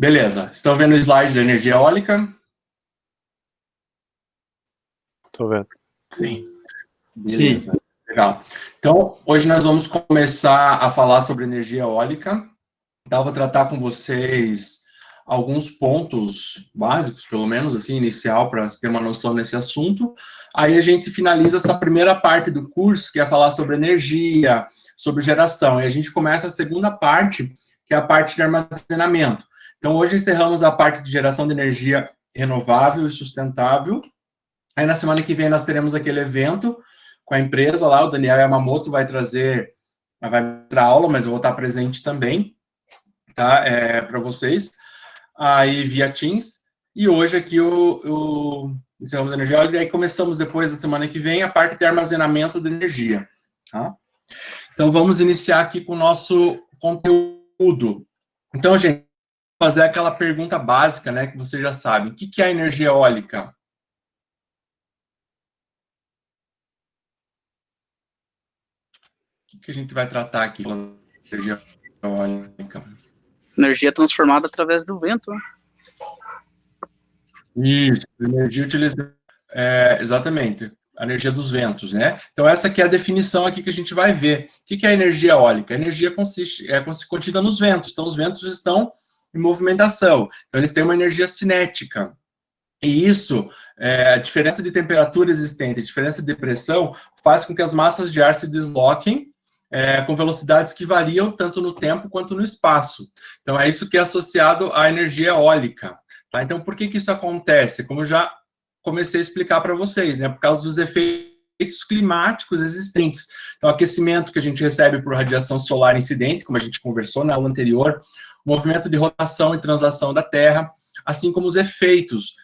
Beleza, estão vendo o slide da energia eólica? Estou vendo. Sim. Beleza, sim. Legal. Então, hoje nós vamos começar a falar sobre energia eólica. Então, eu vou tratar com vocês alguns pontos básicos, pelo menos, assim, inicial, para ter uma noção desse assunto. Aí a gente finaliza essa primeira parte do curso, que é falar sobre energia, sobre geração. E a gente começa a segunda parte, que é a parte de armazenamento. Então, hoje encerramos a parte de geração de energia renovável e sustentável. Aí, na semana que vem, nós teremos aquele evento com a empresa lá, o Daniel Yamamoto vai dar aula, mas eu vou estar presente também, tá, para vocês, aí via Teams, e hoje aqui encerramos a energia eólica, e aí começamos depois, da semana que vem, a parte de armazenamento de energia, tá? Então, vamos iniciar aqui com o nosso conteúdo. Então, gente, fazer aquela pergunta básica, né, que vocês já sabem. O que é a energia eólica? O que a gente vai tratar aqui com energia eólica? Energia transformada através do vento, né? Isso, energia utilizada, exatamente, a energia dos ventos, né? Então, essa aqui é a definição aqui que a gente vai ver. O que é a energia eólica? A energia contida nos ventos, então os ventos estão em movimentação, então eles têm uma energia cinética. E isso, a diferença de temperatura existente, a diferença de pressão, faz com que as massas de ar se desloquem com velocidades que variam tanto no tempo quanto no espaço. Então, é isso que é associado à energia eólica. Tá? Então, por que isso acontece? Como eu já comecei a explicar para vocês, né? Por causa dos efeitos climáticos existentes. Então, aquecimento que a gente recebe por radiação solar incidente, como a gente conversou na aula anterior, o movimento de rotação e translação da Terra, assim como os efeitos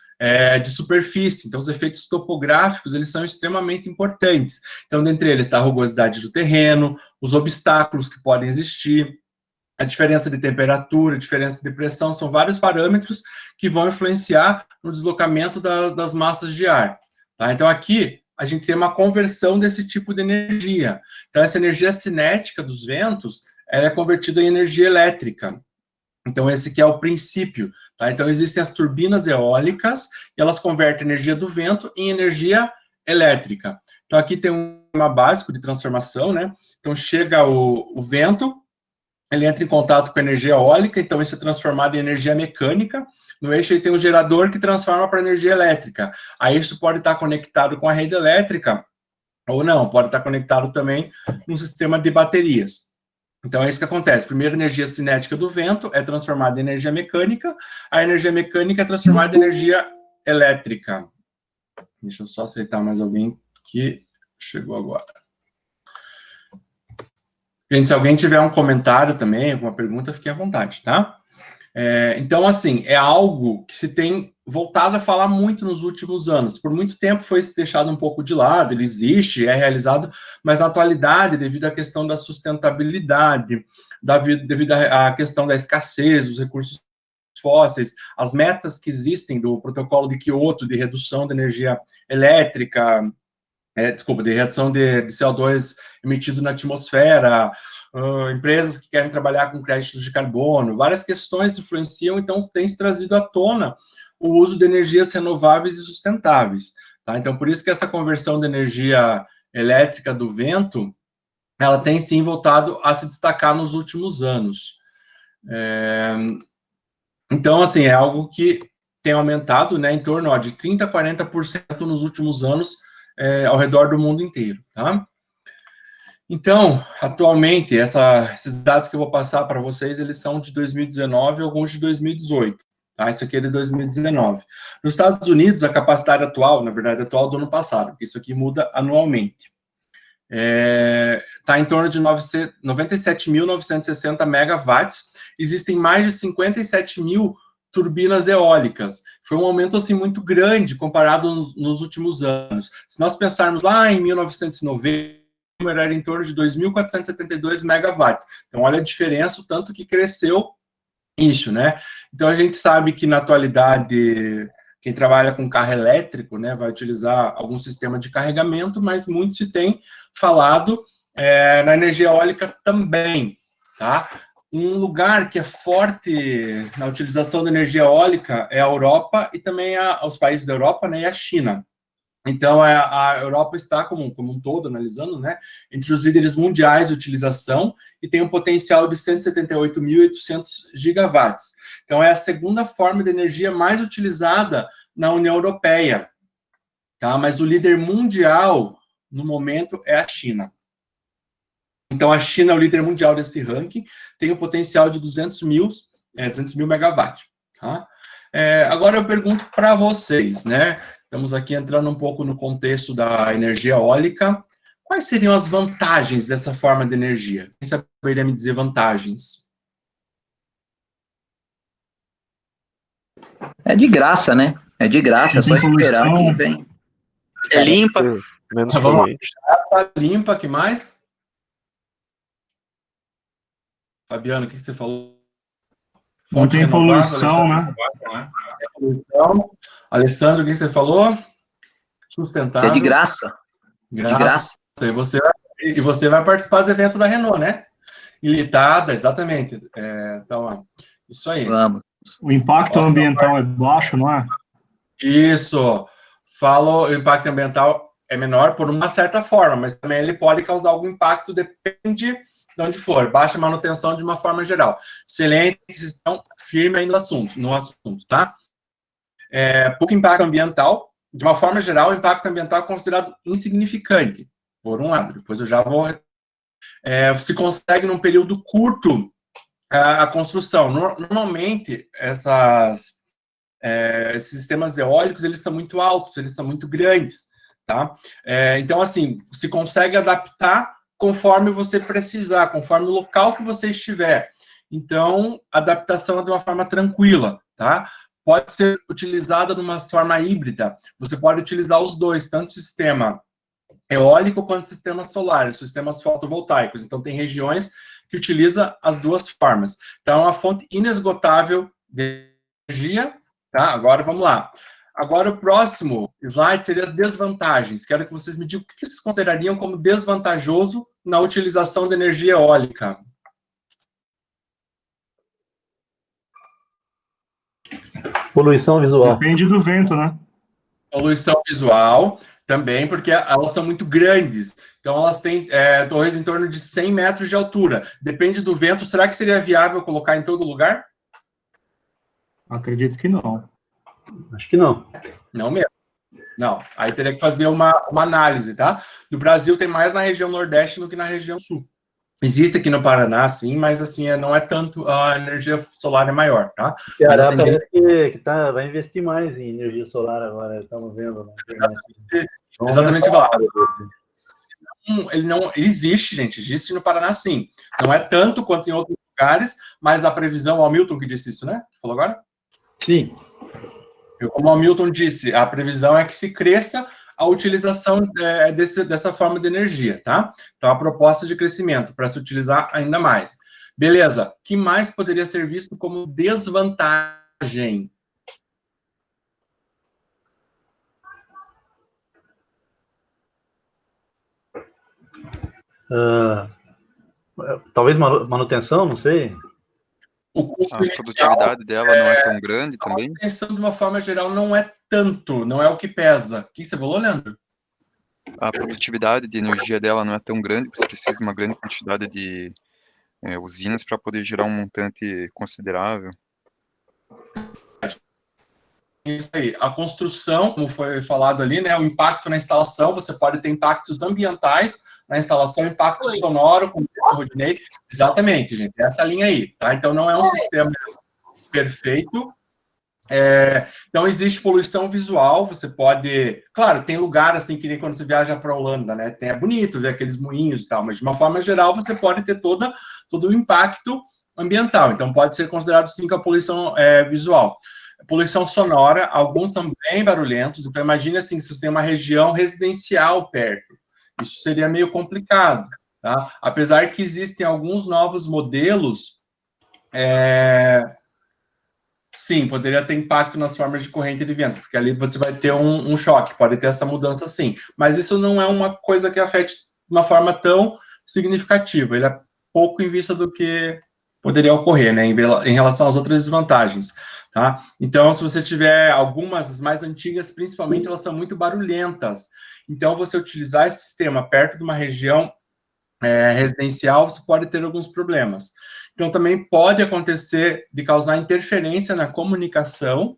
de superfície. Então, os efeitos topográficos, eles são extremamente importantes. Então, dentre eles está a rugosidade do terreno, os obstáculos que podem existir, a diferença de temperatura, a diferença de pressão, são vários parâmetros que vão influenciar no deslocamento das massas de ar. Tá? Então, aqui, a gente tem uma conversão desse tipo de energia. Então, essa energia cinética dos ventos, ela é convertida em energia elétrica. Então, esse aqui é o princípio. Tá? Então, existem as turbinas eólicas, e elas convertem energia do vento em energia elétrica. Então, aqui tem um sistema básico de transformação, né? Então, chega o vento, ele entra em contato com a energia eólica, então isso é transformado em energia mecânica. No eixo ele tem um gerador que transforma para energia elétrica. Aí isso pode estar conectado com a rede elétrica, ou não, pode estar conectado também num sistema de baterias. Então é isso que acontece. Primeiro, a energia cinética do vento é transformada em energia mecânica, a energia mecânica é transformada em energia elétrica. Deixa eu só aceitar mais alguém que chegou agora. Gente, se alguém tiver um comentário também, alguma pergunta, fique à vontade, tá? Então, assim, é algo que se tem voltado a falar muito nos últimos anos. Por muito tempo foi deixado um pouco de lado, ele existe, é realizado, mas na atualidade, devido à questão da sustentabilidade, devido à questão da escassez dos recursos fósseis, as metas que existem do protocolo de Kyoto, de redução da energia elétrica, de redução de CO2 emitido na atmosfera, empresas que querem trabalhar com créditos de carbono, várias questões influenciam, então tem se trazido à tona o uso de energias renováveis e sustentáveis. Tá? Então, por isso que essa conversão de energia elétrica do vento, ela tem sim voltado a se destacar nos últimos anos. Então, assim, é algo que tem aumentado, né, em torno de 30% a 40% nos últimos anos, ao redor do mundo inteiro, tá? Então, atualmente, esses dados que eu vou passar para vocês, eles são de 2019 e alguns de 2018, tá? Isso aqui é de 2019. Nos Estados Unidos, a capacidade atual, na verdade, atual do ano passado, porque isso aqui muda anualmente, está em torno de 97.960 megawatts, existem mais de 57 mil turbinas eólicas. Foi um aumento, assim, muito grande comparado nos últimos anos. Se nós pensarmos lá em 1990, o número era em torno de 2.472 megawatts. Então, olha a diferença, o tanto que cresceu isso, né? Então, a gente sabe que, na atualidade, quem trabalha com carro elétrico, né, vai utilizar algum sistema de carregamento, mas muito se tem falado na energia eólica também, tá? Um lugar que é forte na utilização da energia eólica é a Europa e também os países da Europa, né, e a China. Então, a Europa está, como um todo, analisando, né, entre os líderes mundiais de utilização e tem um potencial de 178.800 gigawatts. Então, é a segunda forma de energia mais utilizada na União Europeia, tá? Mas o líder mundial, no momento, é a China. Então, a China é o líder mundial desse ranking, tem o potencial de 200 mil megawatts. Tá? Agora eu pergunto para vocês, né? Estamos aqui entrando um pouco no contexto da energia eólica. Quais seriam as vantagens dessa forma de energia? Quem saberia me dizer vantagens? É de graça, né? É de graça, é só esperar que vem. É limpa. Menos poluente. Limpa, que mais? Fabiano, o que você falou? Não tem poluição, né? Alessandro, o que você falou? Sustentável. Que é de graça. De graça. E você vai participar do evento da Renault, né? Ilitada, exatamente. Então, isso aí. Vamos. O impacto ambiental é baixo, não é? Isso. O impacto ambiental é menor por uma certa forma, mas também ele pode causar algum impacto, depende de onde for. Baixa manutenção de uma forma geral. Excelente, vocês estão firmes aí no assunto, tá? Pouco impacto ambiental. De uma forma geral, o impacto ambiental é considerado insignificante, por um lado. Depois eu já vou... se consegue, num período curto, a construção. Normalmente, esses sistemas eólicos, eles são muito altos, eles são muito grandes, tá? Então, assim, se consegue adaptar conforme você precisar, conforme o local que você estiver. Então, a adaptação é de uma forma tranquila, tá? Pode ser utilizada de uma forma híbrida. Você pode utilizar os dois, tanto o sistema eólico quanto sistemas solares, sistemas fotovoltaicos. Então, tem regiões que utiliza as duas formas. Então, é uma fonte inesgotável de energia, tá? Agora, vamos lá. Agora, o próximo slide seria as desvantagens. Quero que vocês me digam o que vocês considerariam como desvantajoso na utilização de energia eólica. Poluição visual. Depende do vento, né? Poluição visual também, porque elas são muito grandes. Então, elas têm torres em torno de 100 metros de altura. Depende do vento. Será que seria viável colocar em todo lugar? Acredito que não. Acho que não. Não mesmo. Não. Aí teria que fazer uma análise, tá? No Brasil, tem mais na região Nordeste do que na região Sul. Existe aqui no Paraná, sim, mas assim, não é tanto, a energia solar é maior, tá? O Ceará parece que vai investir mais em energia solar agora, estamos vendo. Né? Exatamente, ele não existe, gente, existe no Paraná, sim. Não é tanto quanto em outros lugares, mas a previsão, o Hamilton que disse isso, né? Falou agora? Sim. Como o Hamilton disse, a previsão é que se cresça a utilização dessa forma de energia, tá? Então, a proposta de crescimento para se utilizar ainda mais. Beleza, o que mais poderia ser visto como desvantagem? Talvez manutenção, não sei. A produtividade dela não é tão grande também? A manutenção, de uma forma geral, não é tanto, não é o que pesa. O que você falou, Leandro? A produtividade de energia dela não é tão grande, você precisa de uma grande quantidade de usinas para poder gerar um montante considerável. Isso aí. A construção, como foi falado ali, né, o impacto na instalação, você pode ter impactos ambientais na instalação, impacto sonoro, como o Rodinei. Exatamente, gente, essa linha aí, tá? Então, não é um sistema perfeito. Então, existe poluição visual, você pode... Claro, tem lugar, assim, que nem quando você viaja para a Holanda, né? É bonito ver aqueles moinhos e tal, mas, de uma forma geral, você pode ter todo o impacto ambiental. Então, pode ser considerado, sim, que a poluição visual. Poluição sonora, alguns são bem barulhentos, então, imagine, assim, se você tem uma região residencial perto. Isso seria meio complicado, tá? Apesar que existem alguns novos modelos... Sim, poderia ter impacto nas formas de corrente de vento, porque ali você vai ter um choque, pode ter essa mudança sim. Mas isso não é uma coisa que afete de uma forma tão significativa, ele é pouco em vista do que poderia ocorrer, né, em relação às outras desvantagens, tá? Então, se você tiver algumas, as mais antigas, principalmente, elas são muito barulhentas. Então, você utilizar esse sistema perto de uma região residencial, você pode ter alguns problemas. Então, também pode acontecer de causar interferência na comunicação.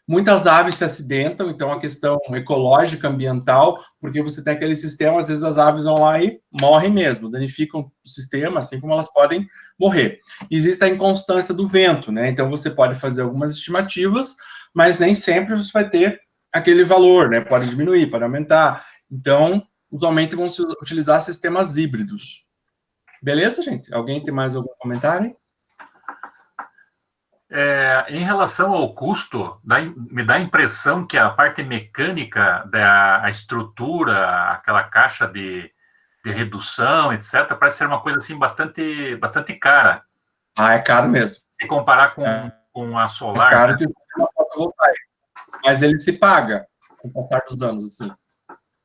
Muitas aves se acidentam, então a questão ecológica, ambiental, porque você tem aquele sistema, às vezes as aves vão lá e morrem mesmo, danificam o sistema, assim como elas podem morrer. Existe a inconstância do vento, né? Então você pode fazer algumas estimativas, mas nem sempre você vai ter aquele valor, né? Pode diminuir, pode aumentar. Então, usualmente vão se utilizar sistemas híbridos. Beleza, gente? Alguém tem mais algum comentário? Em relação ao custo, me dá a impressão que a parte mecânica da estrutura, aquela caixa de redução, etc., parece ser uma coisa assim bastante cara. É caro mesmo. Se comparar com a solar. É caro que uma fotovoltaica, mas ele se paga com o passar dos anos, assim.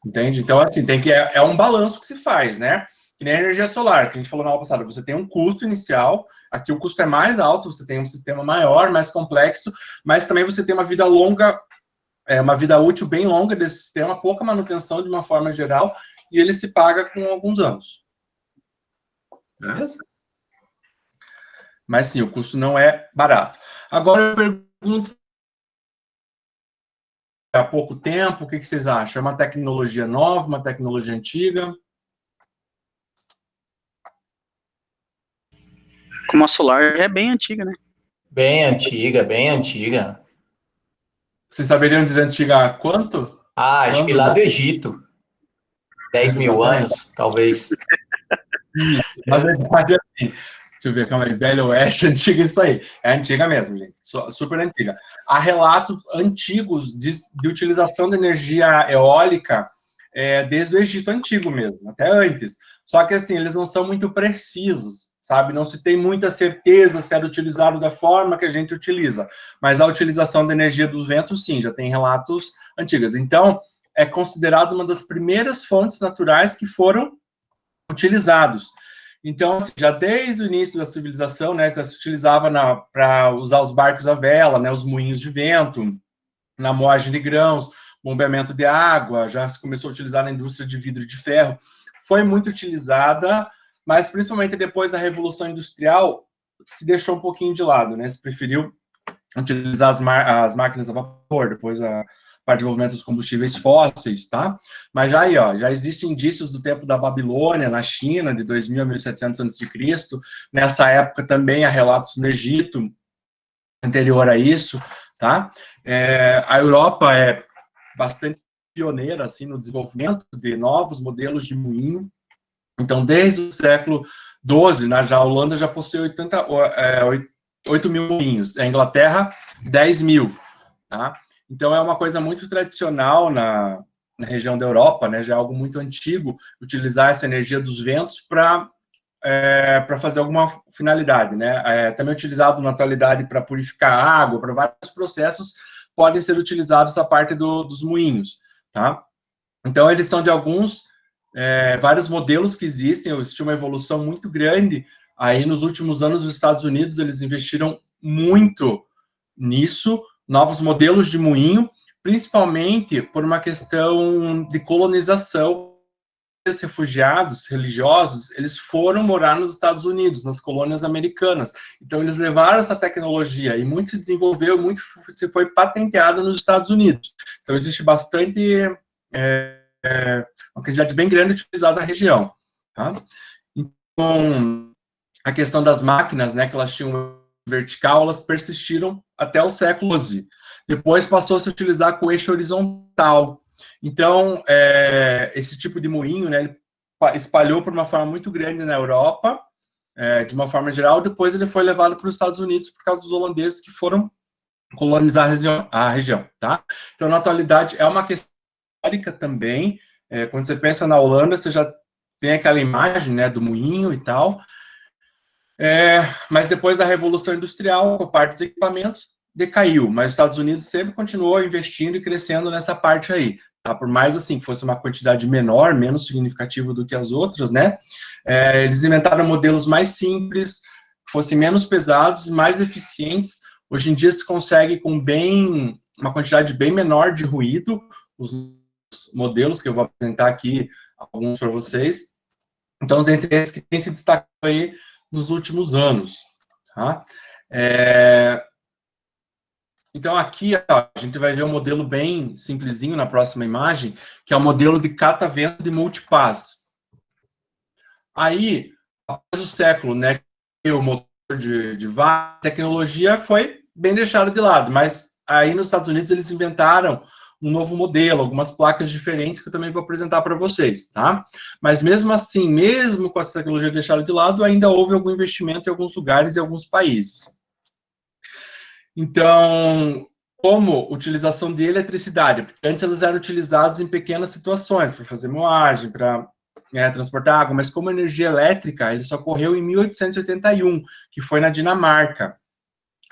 Entende? Então, assim, é um balanço que se faz, né? Que nem a energia solar, que a gente falou na aula passada, você tem um custo inicial, aqui o custo é mais alto, você tem um sistema maior, mais complexo, mas também você tem uma vida longa, uma vida útil bem longa desse sistema, pouca manutenção de uma forma geral, e ele se paga com alguns anos. Beleza? Mas sim, o custo não é barato. Agora eu pergunto, há pouco tempo, o que vocês acham? É uma tecnologia nova, uma tecnologia antiga? Como a solar é bem antiga, né? Bem antiga, bem antiga. Vocês saberiam dizer antiga há quanto? Acho que lá do Egito. 10 mil anos, talvez. Na verdade, assim, deixa eu ver, calma aí, Velho Oeste, antiga, isso aí. É antiga mesmo, gente, super antiga. Há relatos antigos de utilização de energia eólica desde o Egito antigo mesmo, até antes. Só que, assim, eles não são muito precisos, sabe? Não se tem muita certeza se era utilizado da forma que a gente utiliza. Mas a utilização da energia do vento, sim, já tem relatos antigos. Então, é considerado uma das primeiras fontes naturais que foram utilizados. Então, assim, já desde o início da civilização, né, já se utilizava para usar os barcos à vela, né, os moinhos de vento, na moagem de grãos, bombeamento de água, já se começou a utilizar na indústria de vidro e de ferro. Foi muito utilizada, mas principalmente depois da Revolução Industrial, se deixou um pouquinho de lado, né? Se preferiu utilizar as máquinas a vapor, depois a parte de desenvolvimento dos combustíveis fósseis, tá? Mas já aí, ó, já existem indícios do tempo da Babilônia, na China, de 2000 a 1700 a.C. Nessa época também há relatos no Egito, anterior a isso, tá? A Europa é bastante pioneira, assim, no desenvolvimento de novos modelos de moinho. Então, desde o século XII, né, a Holanda já possui 8 mil moinhos, a Inglaterra, 10 mil, tá? Então, é uma coisa muito tradicional na região da Europa, né, já é algo muito antigo, utilizar essa energia dos ventos para fazer alguma finalidade, né? Também utilizado na atualidade para purificar água, para vários processos, podem ser utilizados essa parte dos moinhos, tá? Então, eles são de vários modelos que existem, existe uma evolução muito grande. Aí, nos últimos anos, os Estados Unidos, eles investiram muito nisso, novos modelos de moinho, principalmente por uma questão de colonização. Os refugiados religiosos, eles foram morar nos Estados Unidos, nas colônias americanas. Então, eles levaram essa tecnologia e muito se desenvolveu, muito se foi patenteado nos Estados Unidos. Então, existe bastante, uma quantidade bem grande utilizada na região. Tá? Então, a questão das máquinas, né, que elas tinham vertical, elas persistiram até o século XI. Depois passou a se utilizar com eixo horizontal. Então, esse tipo de moinho, né, ele espalhou por uma forma muito grande na Europa, de uma forma geral, depois ele foi levado para os Estados Unidos por causa dos holandeses que foram colonizar a região, tá? Então, na atualidade, é uma questão histórica também. Quando você pensa na Holanda, você já tem aquela imagem, né, do moinho e tal, mas depois da Revolução Industrial, a parte dos equipamentos decaiu, mas os Estados Unidos sempre continuou investindo e crescendo nessa parte aí. Tá? Por mais assim que fosse uma quantidade menor, menos significativa do que as outras, né? Eles inventaram modelos mais simples, fossem menos pesados e mais eficientes. Hoje em dia se consegue com uma quantidade bem menor de ruído, os modelos que eu vou apresentar aqui, alguns para vocês. Então, tem esses que têm se destacado aí nos últimos anos. Tá? Então, aqui ó, a gente vai ver um modelo bem simplesinho na próxima imagem, que é o modelo de catavento de multipass. Aí, após o século, né, o motor de vapor, a tecnologia foi bem deixada de lado, mas aí nos Estados Unidos eles inventaram um novo modelo, algumas placas diferentes que eu também vou apresentar para vocês, tá? Mas mesmo assim, mesmo com essa tecnologia deixada de lado, ainda houve algum investimento em alguns lugares e alguns países. Então, como utilização de eletricidade, porque antes eles eram utilizados em pequenas situações, para fazer moagem, para transportar água, mas como energia elétrica, ele só ocorreu em 1881, que foi na Dinamarca.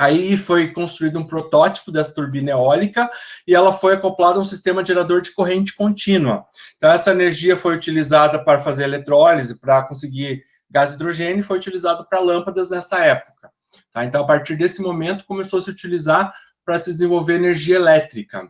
Aí foi construído um protótipo dessa turbina eólica e ela foi acoplada a um sistema gerador de corrente contínua. Então, essa energia foi utilizada para fazer eletrólise, para conseguir gás hidrogênio, e foi utilizada para lâmpadas nessa época. Tá? Então, a partir desse momento, começou a se utilizar para se desenvolver energia elétrica.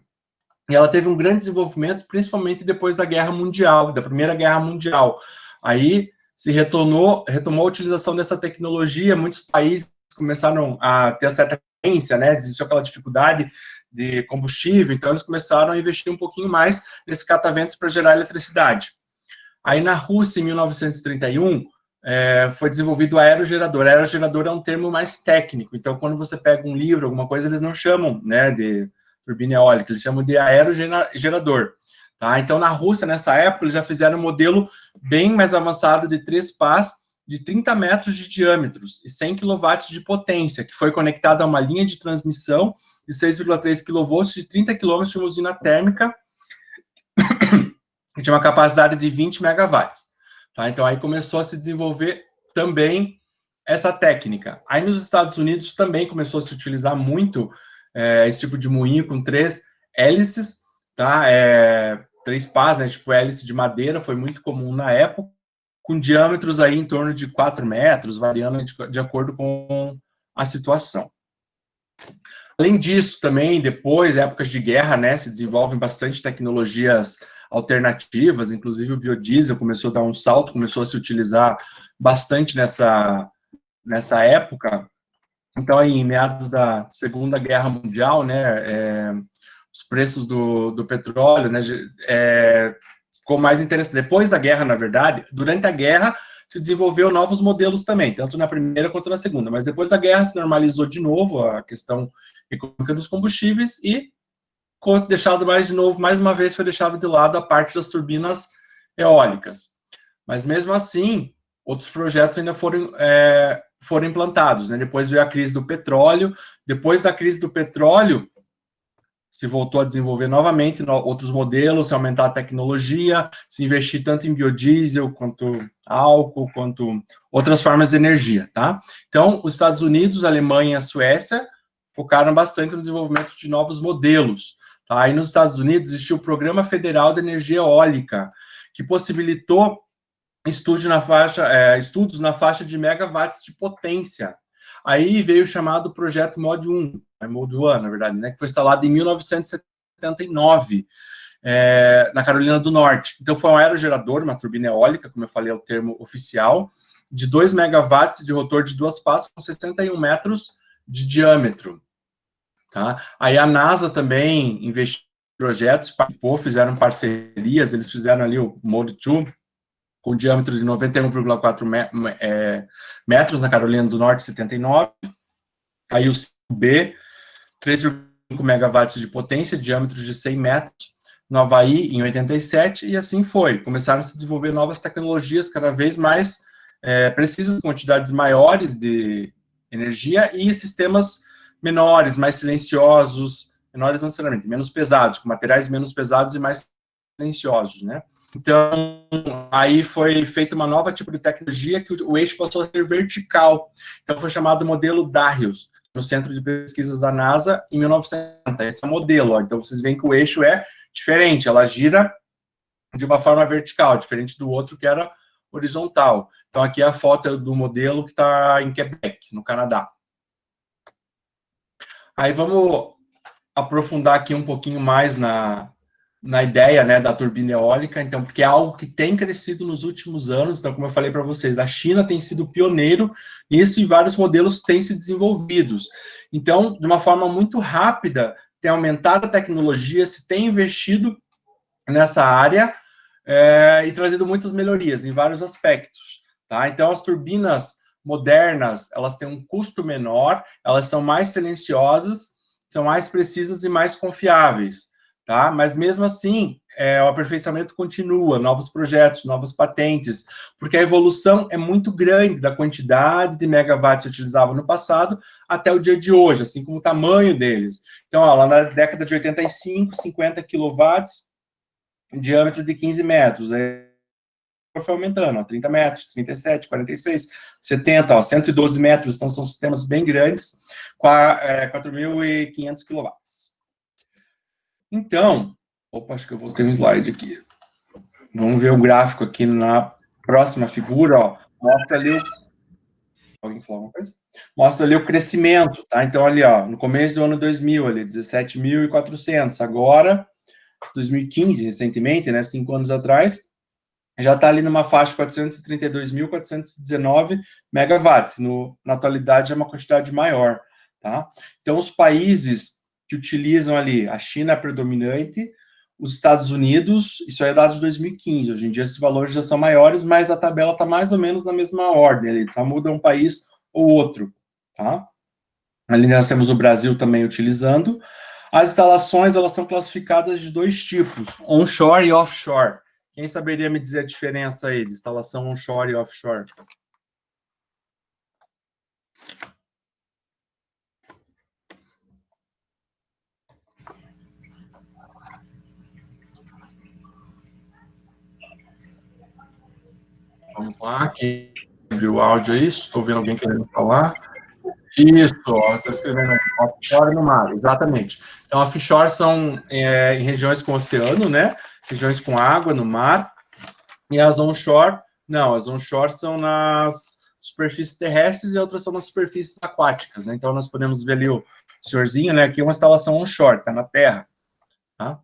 E ela teve um grande desenvolvimento, principalmente depois da Guerra Mundial, da Primeira Guerra Mundial. Aí se retomou a utilização dessa tecnologia, muitos países começaram a ter certa carência, né, existiu aquela dificuldade de combustível, então eles começaram a investir um pouquinho mais nesse cataventos para gerar eletricidade. Aí na Rússia, em 1931, foi desenvolvido o aerogerador. Aerogerador é um termo mais técnico, então quando você pega um livro, alguma coisa, eles não chamam, né, de turbina eólica, eles chamam de aerogerador. Tá? Então na Rússia, nessa época, eles já fizeram um modelo bem mais avançado de 3 pás, de 30 metros de diâmetros e 100 kW de potência, que foi conectado a uma linha de transmissão de 6,3 kV de 30 km de uma usina térmica, que tinha uma capacidade de 20 MW. Tá? Então, aí começou a se desenvolver também essa técnica. Aí, nos Estados Unidos, também começou a se utilizar muito esse tipo de moinho com 3 hélices, tá? 3 pás, né? Tipo hélice de madeira, foi muito comum na época, com diâmetros aí em torno de 4 metros, variando de acordo com a situação. Além disso, também, depois, épocas de guerra, né, se desenvolvem bastante tecnologias alternativas, inclusive o biodiesel começou a dar um salto, começou a se utilizar bastante nessa época. Então, aí, em meados da Segunda Guerra Mundial, né, os preços do petróleo, né, ficou mais interessante. Depois da guerra, na verdade, durante a guerra, se desenvolveu novos modelos também, tanto na primeira quanto na segunda, mas depois da guerra se normalizou de novo a questão econômica dos combustíveis e deixado mais uma vez foi deixado de lado a parte das turbinas eólicas. Mas mesmo assim, outros projetos ainda foram implantados, né? Depois veio a crise do petróleo, depois da crise do petróleo, se voltou a desenvolver novamente outros modelos, se aumentar a tecnologia, se investir tanto em biodiesel, quanto álcool, quanto outras formas de energia, tá? Então, os Estados Unidos, a Alemanha e a Suécia focaram bastante no desenvolvimento de novos modelos, tá? Aí nos Estados Unidos existiu o Programa Federal de Energia Eólica, que possibilitou estudos na faixa de megawatts de potência. Aí veio o chamado projeto Mod 1, Mod 1, na verdade, né, que foi instalado em 1979, na Carolina do Norte. Então, foi um aerogerador, uma turbina eólica, como eu falei, é o termo oficial, de 2 megawatts de rotor de 2 pás, com 61 metros de diâmetro. Tá? Aí a NASA também investiu em projetos, participou, fizeram parcerias, eles fizeram ali o Mod 2, com diâmetro de 91,4 metros na Carolina do Norte, 79. Aí o B, 3,5 megawatts de potência, diâmetro de 100 metros, no Havaí, em 87, e assim foi. Começaram a se desenvolver novas tecnologias cada vez mais precisas, quantidades maiores de energia e sistemas menores, mais silenciosos, menores não necessariamente, menos pesados, com materiais menos pesados e mais silenciosos, né? Então, aí foi feita uma nova tipo de tecnologia que o eixo passou a ser vertical. Então, foi chamado modelo Darius, no Centro de Pesquisas da NASA, em 1970. Esse é o modelo, ó. Então, vocês veem que o eixo é diferente, ela gira de uma forma vertical, diferente do outro que era horizontal. Então, aqui é a foto do modelo que está em Quebec, no Canadá. Aí, vamos aprofundar aqui um pouquinho mais na ideia, né, da turbina eólica, então, porque é algo que tem crescido nos últimos anos. Então, como eu falei para vocês, a China tem sido pioneiro nisso e vários modelos têm se desenvolvidos. Então, de uma forma muito rápida, tem aumentado a tecnologia, se tem investido nessa área e trazido muitas melhorias em vários aspectos, tá? Então, as turbinas modernas, elas têm um custo menor, elas são mais silenciosas, são mais precisas e mais confiáveis, tá? Mas mesmo assim, o aperfeiçoamento continua, novos projetos, novas patentes, porque a evolução é muito grande da quantidade de megawatts que se utilizava no passado até o dia de hoje, assim como o tamanho deles. Então, ó, lá na década de 85, 50 quilowatts, um diâmetro de 15 metros, aí foi aumentando, ó, 30 metros, 37, 46, 70, ó, 112 metros, então são sistemas bem grandes, 4.500 quilowatts. Então, opa, acho que eu vou ter um slide aqui. Vamos ver o gráfico aqui na próxima figura, ó, mostra ali o... Alguém falou alguma coisa? Mostra ali o crescimento, tá? Então, ali, ó, no começo do ano 2000, ali, 17.400, agora, 2015, recentemente, né, 5 anos atrás, já está ali numa faixa de 432.419 megawatts. Na atualidade é uma quantidade maior, tá? Então, os países que utilizam ali, a China é predominante, os Estados Unidos, isso aí é dados de 2015, hoje em dia esses valores já são maiores, mas a tabela está mais ou menos na mesma ordem, ali, tá? Muda um país ou outro, tá? Ali nós temos o Brasil também utilizando. As instalações, elas são classificadas de 2 tipos, onshore e offshore. Quem saberia me dizer a diferença aí de instalação onshore e offshore? Vamos lá, quem abriu o áudio aí? Estou vendo alguém querendo falar. Isso, estou escrevendo aqui, offshore no mar, exatamente. Então, offshore são em regiões com oceano, né? Regiões com água no mar. E as onshore, não, as onshore são nas superfícies terrestres e outras são nas superfícies aquáticas, né? Então, nós podemos ver ali o senhorzinho, né? Aqui é uma instalação onshore, tá na terra, tá?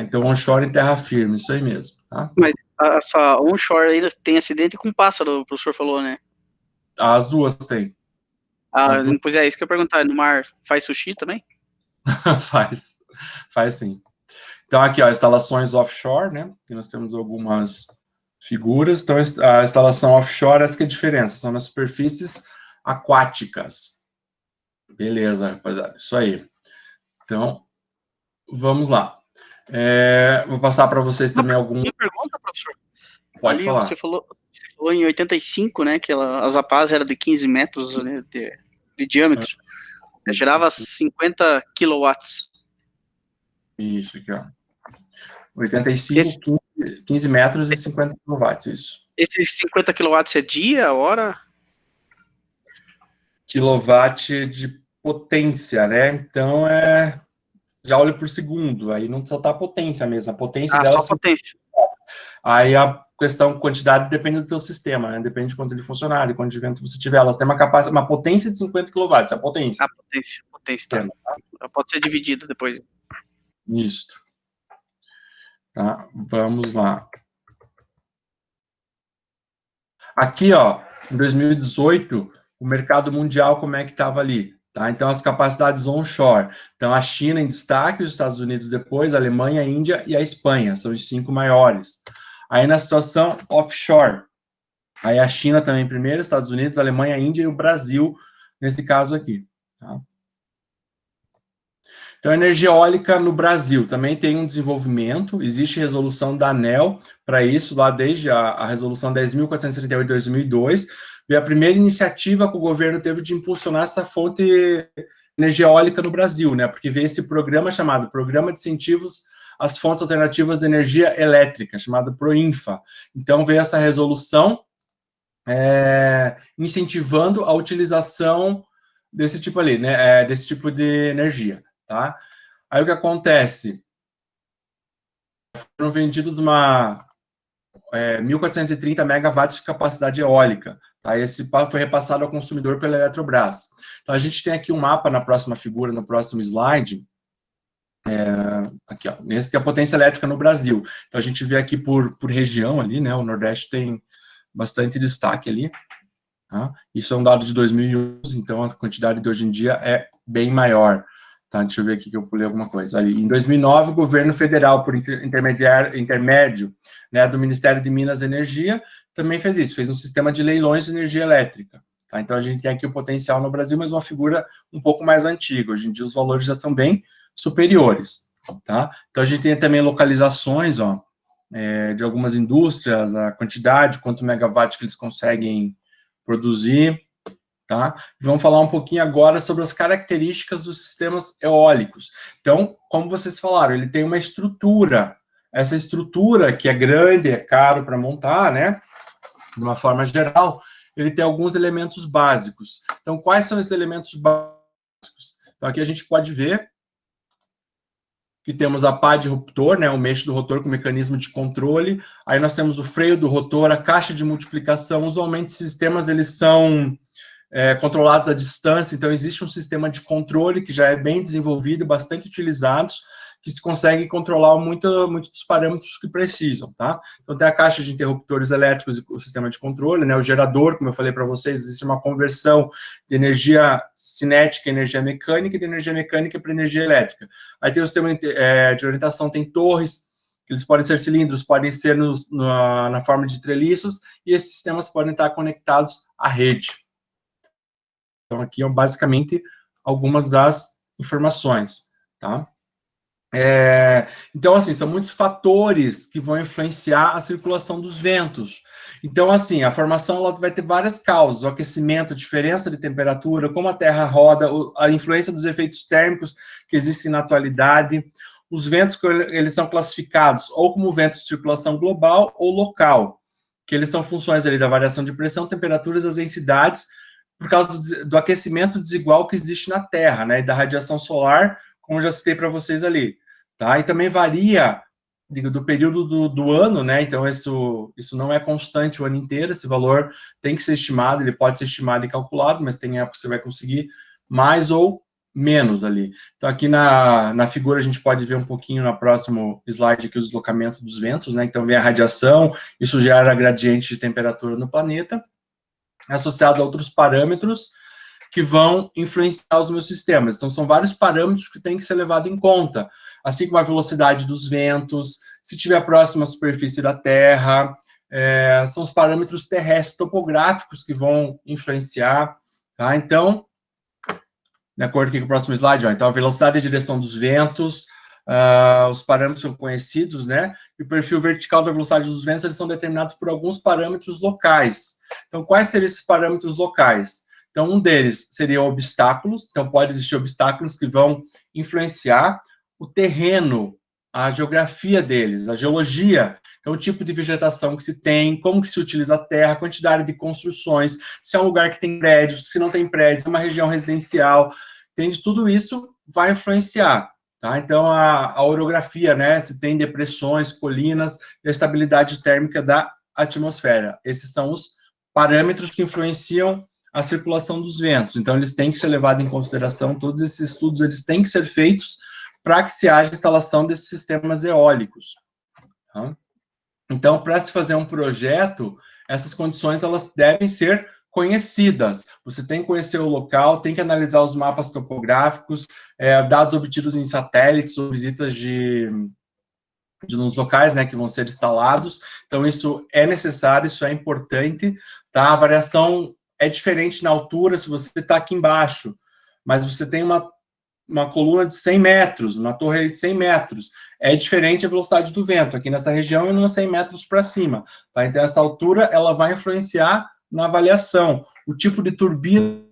Então, onshore em terra firme, isso aí mesmo, tá? Mas essa onshore aí tem acidente com pássaro, o professor falou, né? As duas tem. Pois é, isso que eu ia perguntar, no mar faz sushi também? Faz sim. Então, aqui, ó, instalações offshore, né? Aqui nós temos algumas figuras. Então, a instalação offshore, essa que é a diferença, são nas superfícies aquáticas. Beleza, rapaziada, isso aí. Então, vamos lá. Vou passar para vocês também Minha pergunta, professor. Pode ali falar. Você falou em 85, né, que as APAs era de 15 metros, né, de diâmetro. Gerava 50 quilowatts. Isso, aqui, ó. 85, 15 metros e 50 quilowatts, isso. Esses 50 quilowatts é dia, hora? Quilowatt de potência, né? Então, já olha por segundo, aí não só tá a potência mesmo, a potência dela... Só potência. Aí a questão quantidade depende do teu sistema, né? Depende de quanto ele funcionar, de quanto de vento você tiver. Elas têm uma potência de 50 kW, a potência. Potência, tá. Pode ser dividido depois. Isso. Tá, vamos lá. Aqui, ó, em 2018, o mercado mundial, como é que estava ali? Tá? Então, as capacidades onshore. Então, a China em destaque, os Estados Unidos depois, a Alemanha, a Índia e a Espanha, são os 5 maiores. Aí, na situação offshore, aí a China também primeiro, Estados Unidos, a Alemanha, a Índia e o Brasil, nesse caso aqui. Tá? Então, a energia eólica no Brasil também tem um desenvolvimento, existe resolução da ANEEL para isso, lá desde a resolução 10.438 de 2002, veio a primeira iniciativa que o governo teve de impulsionar essa fonte de energia eólica no Brasil, né? Porque veio esse programa chamado Programa de Incentivos às Fontes Alternativas de Energia Elétrica, chamado PROINFA. Então, veio essa resolução incentivando a utilização desse tipo ali, né? Desse tipo de energia. Tá? Aí o que acontece? Foram vendidos 1.430 megawatts de capacidade eólica. Tá? Esse foi repassado ao consumidor pela Eletrobras. Então, a gente tem aqui um mapa na próxima figura, no próximo slide, aqui, ó, esse que é a potência elétrica no Brasil. Então, a gente vê aqui por região ali, né, o Nordeste tem bastante destaque ali. Tá? Isso é um dado de 2011, então a quantidade de hoje em dia é bem maior. Tá? Deixa eu ver aqui que eu pulei alguma coisa. Ali, em 2009, o governo federal, por intermédio, né, do Ministério de Minas e Energia, também fez isso, fez um sistema de leilões de energia elétrica. Tá? Então, a gente tem aqui o potencial no Brasil, mas uma figura um pouco mais antiga. Hoje em dia, os valores já são bem superiores. Tá? Então, a gente tem também localizações, ó, de algumas indústrias, a quantidade, quanto megawatt que eles conseguem produzir. Tá? Vamos falar um pouquinho agora sobre as características dos sistemas eólicos. Então, como vocês falaram, ele tem uma estrutura. Essa estrutura, que é grande, é caro para montar, né? De uma forma geral, ele tem alguns elementos básicos. Então, quais são esses elementos básicos? Então, aqui a gente pode ver que temos a pá de ruptor, né, o mexe do rotor com mecanismo de controle. Aí nós temos o freio do rotor, a caixa de multiplicação. Usualmente, esses sistemas, eles são controlados à distância, então existe um sistema de controle que já é bem desenvolvido, bastante utilizado, que se consegue controlar muito dos parâmetros que precisam, tá? Então tem a caixa de interruptores elétricos e o sistema de controle, né? O gerador, como eu falei para vocês, existe uma conversão de energia cinética e energia mecânica, e de energia mecânica para energia elétrica. Aí tem o sistema de orientação, tem torres, que eles podem ser cilindros, podem ser na forma de treliços, e esses sistemas podem estar conectados à rede. Então, aqui, basicamente, algumas das informações, tá? Então, assim, são muitos fatores que vão influenciar a circulação dos ventos. Então, assim, a formação ela vai ter várias causas, o aquecimento, a diferença de temperatura, como a Terra roda, a influência dos efeitos térmicos que existem na atualidade. Os ventos, eles são classificados ou como ventos de circulação global ou local, que eles são funções ali da variação de pressão, temperaturas, as densidades, por causa do aquecimento desigual que existe na Terra, né, e da radiação solar, como eu já citei para vocês ali, tá? E também varia do período do ano, né, então isso não é constante o ano inteiro, esse valor tem que ser estimado, ele pode ser estimado e calculado, mas tem época que você vai conseguir mais ou menos ali. Então aqui na figura a gente pode ver um pouquinho no próximo slide aqui o deslocamento dos ventos, né, então vem a radiação, isso gera gradiente de temperatura no planeta, associado a outros parâmetros que vão influenciar os meus sistemas. Então, são vários parâmetros que têm que ser levados em conta, assim como a velocidade dos ventos, se estiver próximo à superfície da Terra, são os parâmetros terrestres topográficos que vão influenciar, tá? Então, de acordo aqui com o próximo slide, ó, então, a velocidade e a direção dos ventos, os parâmetros são conhecidos, né? E o perfil vertical da velocidade dos ventos, eles são determinados por alguns parâmetros locais. Então, quais seriam esses parâmetros locais? Então, um deles seria obstáculos. Então, pode existir obstáculos que vão influenciar o terreno, a geografia deles, a geologia. Então, o tipo de vegetação que se tem, como que se utiliza a terra, a quantidade de construções, se é um lugar que tem prédios, se não tem prédios, se é uma região residencial. Entende? Tudo isso vai influenciar. Tá? Então, a orografia, né, se tem depressões, colinas, e a estabilidade térmica da atmosfera. Esses são os parâmetros que influenciam a circulação dos ventos. Então, eles têm que ser levados em consideração, todos esses estudos eles têm que ser feitos para que se haja a instalação desses sistemas eólicos. Tá? Então, para se fazer um projeto, essas condições elas devem ser conhecidas. Você tem que conhecer o local, tem que analisar os mapas topográficos, dados obtidos em satélites ou visitas nos locais, né, que vão ser instalados. Então, isso é necessário, isso é importante, tá? A variação é diferente na altura se você está aqui embaixo, mas você tem uma coluna de 100 metros, uma torre de 100 metros, é diferente a velocidade do vento. Aqui nessa região, é uns 100 metros para cima, tá? Então, essa altura, ela vai influenciar na avaliação. O tipo de turbina,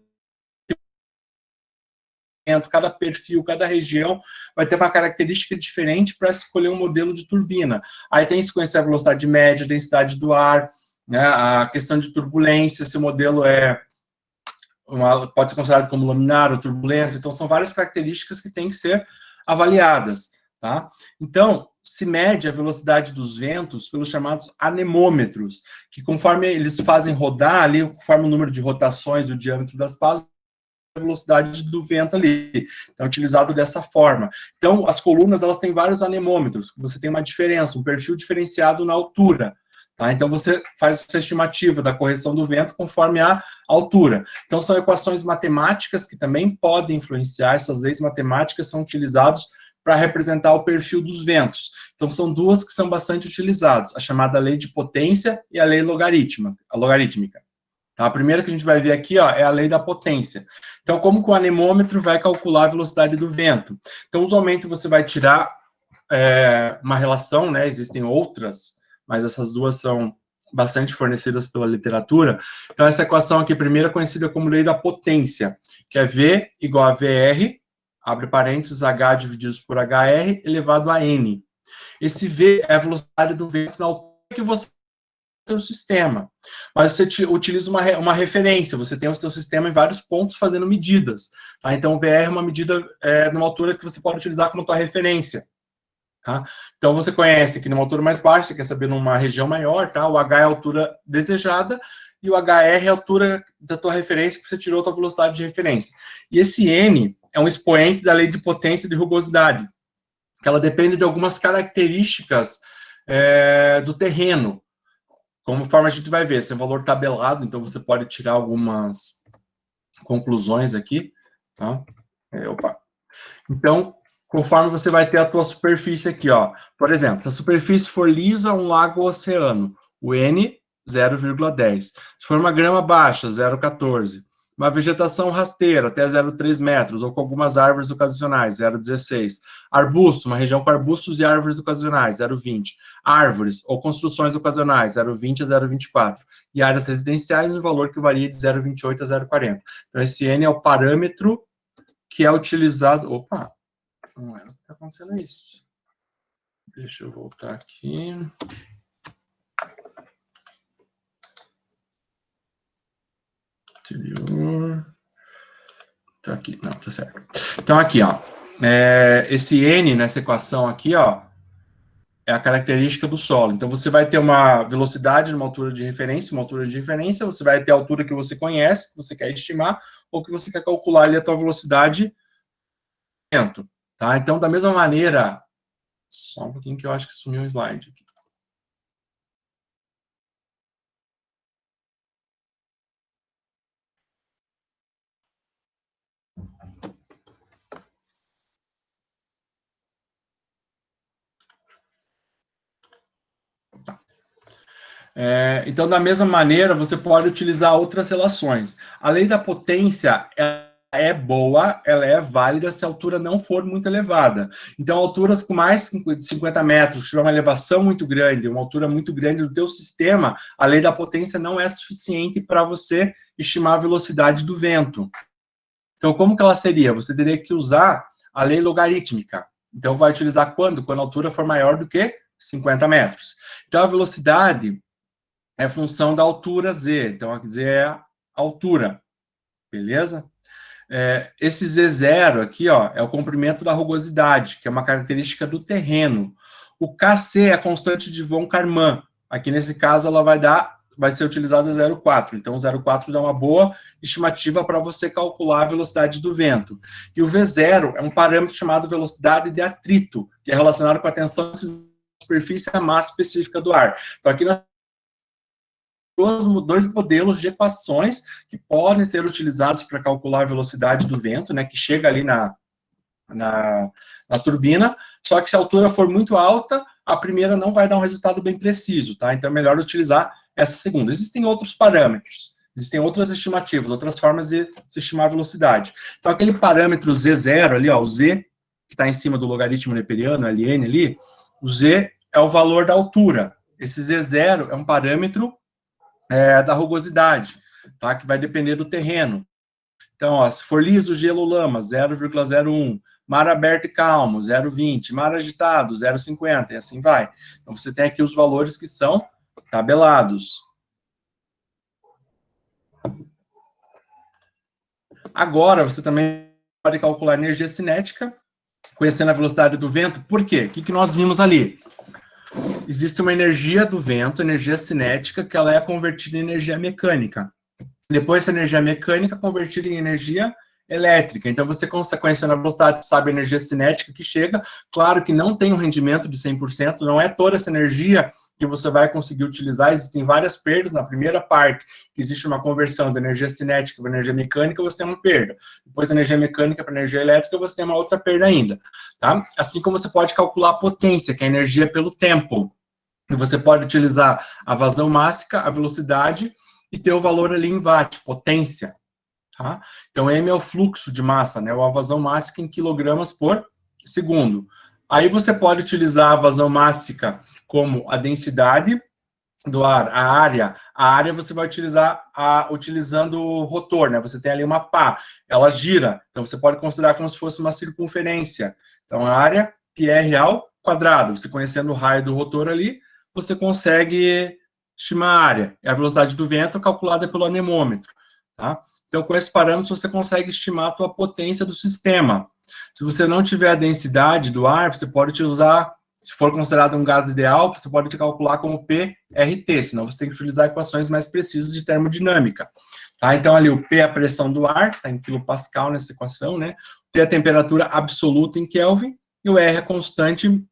cada perfil, cada região vai ter uma característica diferente para escolher um modelo de turbina. Aí tem que se conhecer a velocidade média, a densidade do ar, né, a questão de turbulência, se o modelo pode ser considerado como laminar ou turbulento. Então, são várias características que têm que ser avaliadas. tá? Então, se mede a velocidade dos ventos pelos chamados anemômetros, que conforme eles fazem rodar ali, conforme o número de rotações e o diâmetro das pás, a velocidade do vento ali. Então, é utilizado dessa forma. Então, as colunas, elas têm vários anemômetros, você tem uma diferença, um perfil diferenciado na altura. Tá? Então, você faz essa estimativa da correção do vento conforme a altura. Então, são equações matemáticas que também podem influenciar, essas leis matemáticas são utilizadas para representar o perfil dos ventos. Então, são duas que são bastante utilizadas, a chamada lei de potência e a lei logarítmica. Tá? A primeira que a gente vai ver aqui, ó, é a lei da potência. Então, como que o anemômetro vai calcular a velocidade do vento? Então, usualmente você vai tirar uma relação, né, existem outras, mas essas duas são bastante fornecidas pela literatura. Então, essa equação aqui, primeira, é conhecida como lei da potência, que é V igual a VR, abre parênteses, H divididos por HR, elevado a N. Esse V é a velocidade do vento na altura que você tem o sistema. Mas você utiliza uma referência, você tem o seu sistema em vários pontos fazendo medidas. Tá? Então, o VR é uma medida numa altura que você pode utilizar como tua referência. Tá? Então, você conhece que numa altura mais baixa, você quer saber numa região maior, tá? O H é a altura desejada, e o HR é a altura da tua referência, que você tirou a tua velocidade de referência. E esse N é um expoente da lei de potência e de rugosidade, que ela depende de algumas características do terreno. Conforme a gente vai ver, esse é um valor tabelado, então você pode tirar algumas conclusões aqui. Tá? Então, conforme você vai ter a tua superfície aqui, ó. Por exemplo, se a superfície for lisa, um lago ou oceano, o N, 0,10. Se for uma grama baixa, 0,14. Uma vegetação rasteira, até 0,3 metros, ou com algumas árvores ocasionais, 0,16. Arbusto, uma região com arbustos e árvores ocasionais, 0,20. Árvores ou construções ocasionais, 0,20 a 0,24. E áreas residenciais, um valor que varia de 0,28 a 0,40. Então, esse N é o parâmetro que é utilizado... Opa! Não é o que está acontecendo isso. Deixa eu voltar aqui. Anterior. Tá aqui, não, tá certo. Então, aqui, ó. Esse N nessa equação aqui, ó, é a característica do solo. Então, você vai ter uma velocidade numa altura de referência, você vai ter a altura que você conhece, que você quer estimar, ou que você quer calcular ali a tua velocidade de vento. Tá? Então, da mesma maneira, só um pouquinho que eu acho que sumiu um slide aqui. Então, da mesma maneira, você pode utilizar outras relações. A lei da potência é boa, ela é válida se a altura não for muito elevada. Então, alturas com mais de 50 metros, se tiver uma elevação muito grande, uma altura muito grande do teu sistema, a lei da potência não é suficiente para você estimar a velocidade do vento. Então, como que ela seria? Você teria que usar a lei logarítmica. Então, vai utilizar quando? Quando a altura for maior do que 50 metros. Então, a velocidade é função da altura Z. Então, aqui Z é a altura. Beleza? Esse Z0 aqui, ó, é o comprimento da rugosidade, que é uma característica do terreno. O Kc é a constante de von Karman. Aqui, nesse caso, ela vai ser utilizada 0,4. Então, 0,4 dá uma boa estimativa para você calcular a velocidade do vento. E o V0 é um parâmetro chamado velocidade de atrito, que é relacionado com a tensão da superfície e a massa específica do ar. Então, aqui nós dois modelos de equações que podem ser utilizados para calcular a velocidade do vento, né, que chega ali na turbina, só que se a altura for muito alta, a primeira não vai dar um resultado bem preciso, tá? Então é melhor utilizar essa segunda. Existem outros parâmetros, existem outras estimativas, outras formas de se estimar a velocidade. Então aquele parâmetro Z0 ali, ó, o Z, que está em cima do logaritmo neperiano, LN ali, o Z é o valor da altura. Esse Z0 é um parâmetro da rugosidade, tá? Que vai depender do terreno. Então, ó, se for liso, gelo, lama, 0,01. Mar aberto e calmo, 0,20. Mar agitado, 0,50. E assim vai. Então, você tem aqui os valores que são tabelados. Agora, você também pode calcular a energia cinética conhecendo a velocidade do vento. Por quê? O que nós vimos ali? Existe uma energia do vento, energia cinética, que ela é convertida em energia mecânica. Depois, essa energia mecânica é convertida em energia elétrica. Então, você conhecendo a velocidade, sabe a energia cinética que chega. Claro que não tem um rendimento de 100%, não é toda essa energia que você vai conseguir utilizar. Existem várias perdas. Na primeira parte, existe uma conversão da energia cinética para energia mecânica, você tem uma perda. Depois, da energia mecânica para energia elétrica, você tem uma outra perda ainda. Tá? Assim como você pode calcular a potência, que é a energia pelo tempo. E você pode utilizar a vazão mássica, a velocidade, e ter o valor ali em watt, potência. Tá? Então, M é o fluxo de massa, né? Ou a vazão mássica em quilogramas por segundo. Aí você pode utilizar a vazão mássica como a densidade do ar, a área você vai utilizar utilizando o rotor, né? Você tem ali uma pá, ela gira, então você pode considerar como se fosse uma circunferência. Então, a área, πr ao quadrado. Você conhecendo o raio do rotor ali, você consegue estimar a área. É a velocidade do vento calculada pelo anemômetro, tá? Então, com esses parâmetros, você consegue estimar a tua potência do sistema. Se você não tiver a densidade do ar, você pode utilizar, se for considerado um gás ideal, você pode calcular como PRT, senão você tem que utilizar equações mais precisas de termodinâmica. Tá? Então, ali o P é a pressão do ar, está em quilopascal nessa equação, né? O T é a temperatura absoluta em Kelvin, e o R é a constante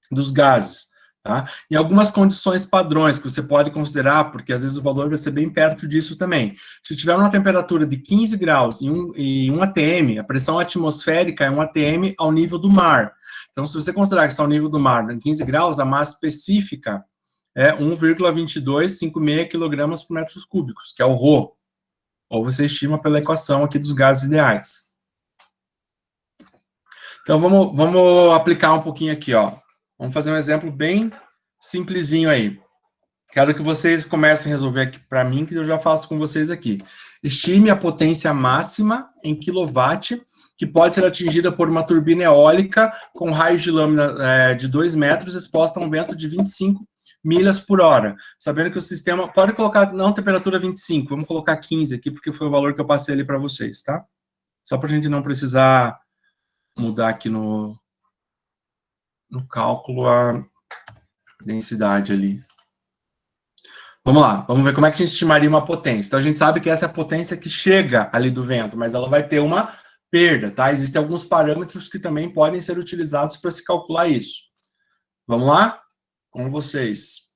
dos gases. Tá? E algumas condições padrões que você pode considerar, porque às vezes o valor vai ser bem perto disso também. Se tiver uma temperatura de 15 graus e 1 atm, a pressão atmosférica é 1 atm ao nível do mar. Então, se você considerar que está ao nível do mar em 15 graus, a massa específica é 1,2256 kg por metros cúbicos, que é o ρ. Ou você estima pela equação aqui dos gases ideais. Então, vamos aplicar um pouquinho aqui, ó. Vamos fazer um exemplo bem simplesinho aí. Quero que vocês comecem a resolver aqui para mim, que eu já faço com vocês aqui. Estime a potência máxima em quilowatt, que pode ser atingida por uma turbina eólica com raios de lâmina de 2 metros exposta a um vento de 25 milhas por hora. Sabendo que o sistema... Pode colocar, não temperatura 25, vamos colocar 15 aqui, porque foi o valor que eu passei ali para vocês, tá? Só para a gente não precisar mudar aqui no cálculo a densidade ali. Vamos lá, vamos ver como é que a gente estimaria uma potência. Então, a gente sabe que essa é a potência que chega ali do vento, mas ela vai ter uma perda, tá? Existem alguns parâmetros que também podem ser utilizados para se calcular isso. Vamos lá? Com vocês.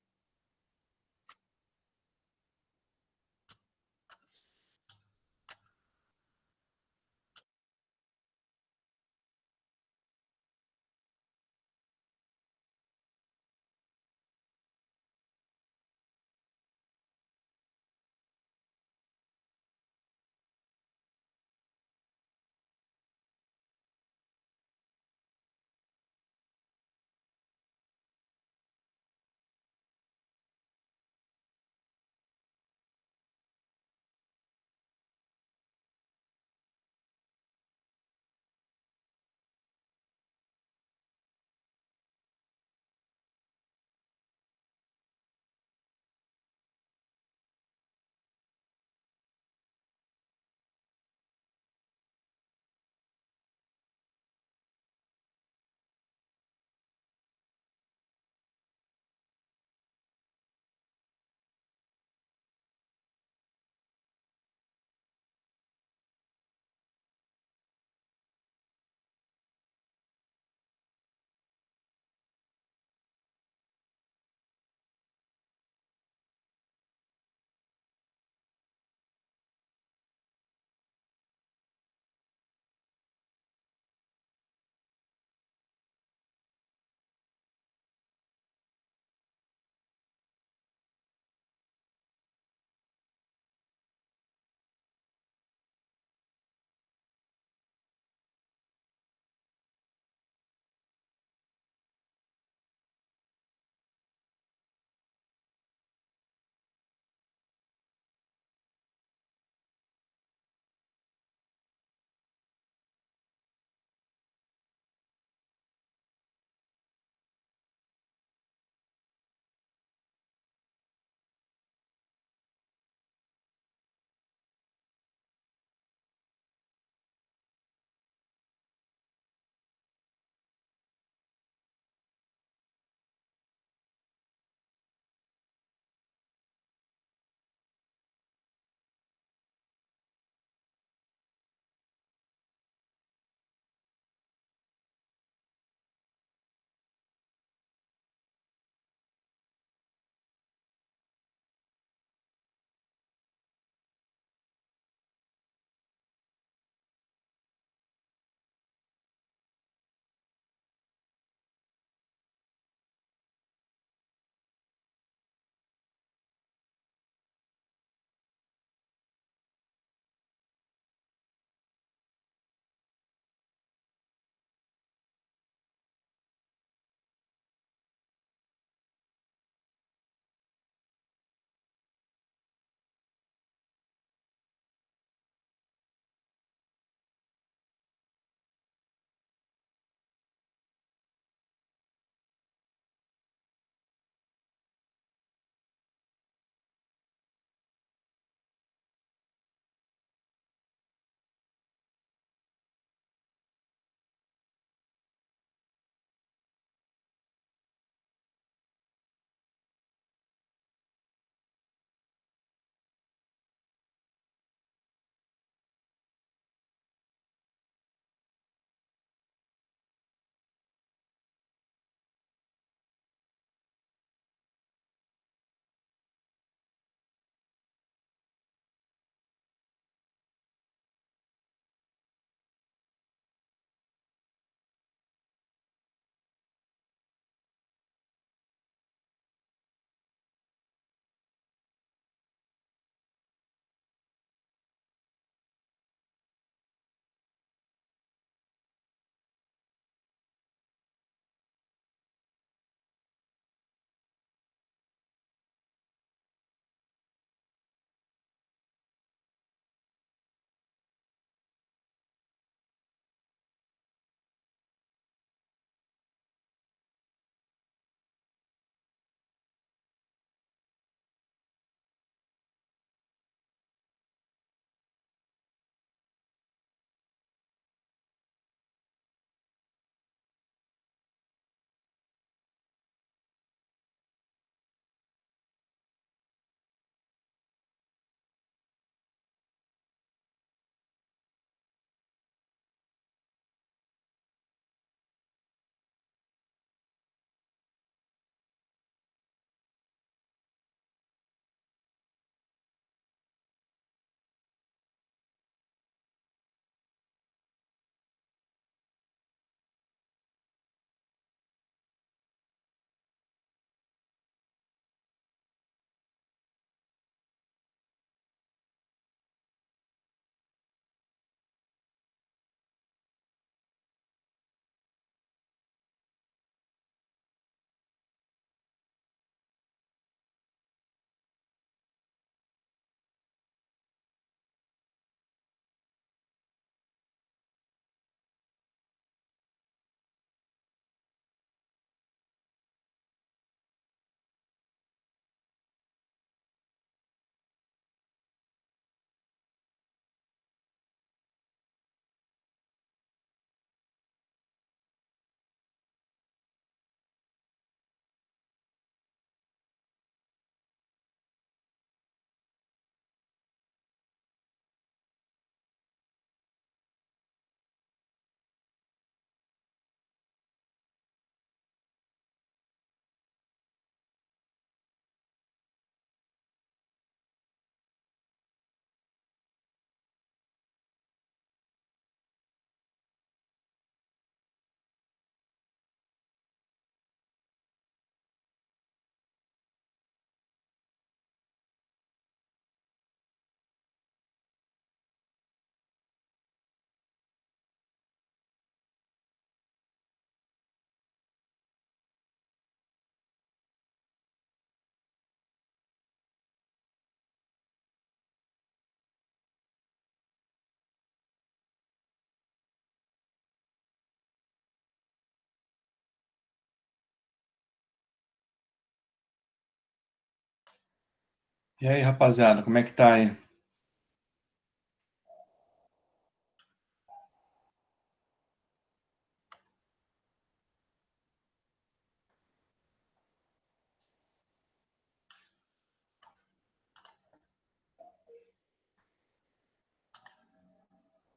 E aí, rapaziada, como é que tá aí?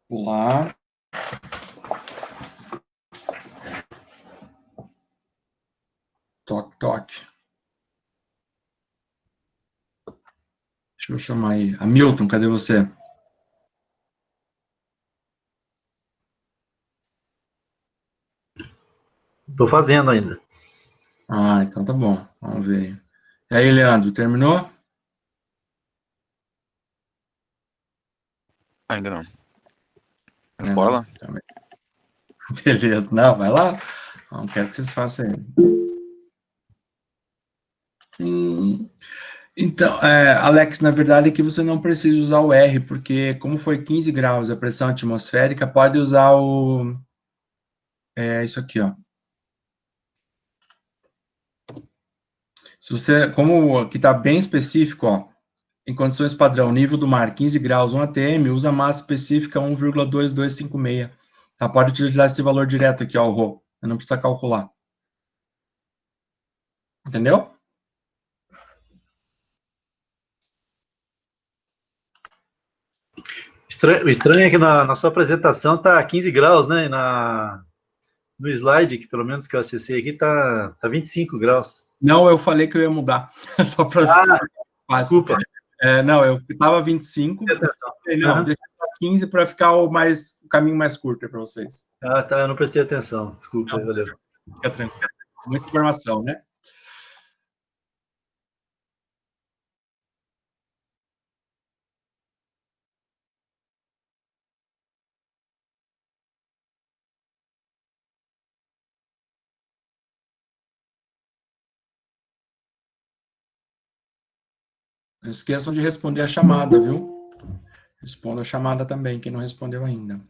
Olá. Toque, toque. Deixa eu chamar aí. Hamilton, cadê você? Tô fazendo ainda. Ah, então tá bom. Vamos ver. E aí, Leandro, terminou? Ainda não. Mas É, bora não. lá. Também. Beleza. Não, vai lá. Não quero que vocês façam aí. Então, Alex, na verdade aqui você não precisa usar o R, porque como foi 15 graus a pressão atmosférica, pode usar isso aqui, ó. Se você, como aqui está bem específico, ó, em condições padrão, nível do mar 15 graus, 1 atm, usa massa específica 1,2256. Tá? Pode utilizar esse valor direto aqui, ó, o Rho. Não precisa calcular. Entendeu? O estranho é que na sua apresentação tá 15 graus, né? E no slide, que pelo menos que eu acessei aqui, tá 25 graus. Não, eu falei que eu ia mudar. Só para fácil. Desculpa. Não, eu estava 25. Não, Uhum. deixa eu 15 para ficar o caminho mais curto para vocês. Ah, tá, eu não prestei atenção. Desculpa, Não, valeu. fica tranquilo. Muita informação, né? Não esqueçam de responder a chamada, viu? Responda a chamada também, quem não respondeu ainda.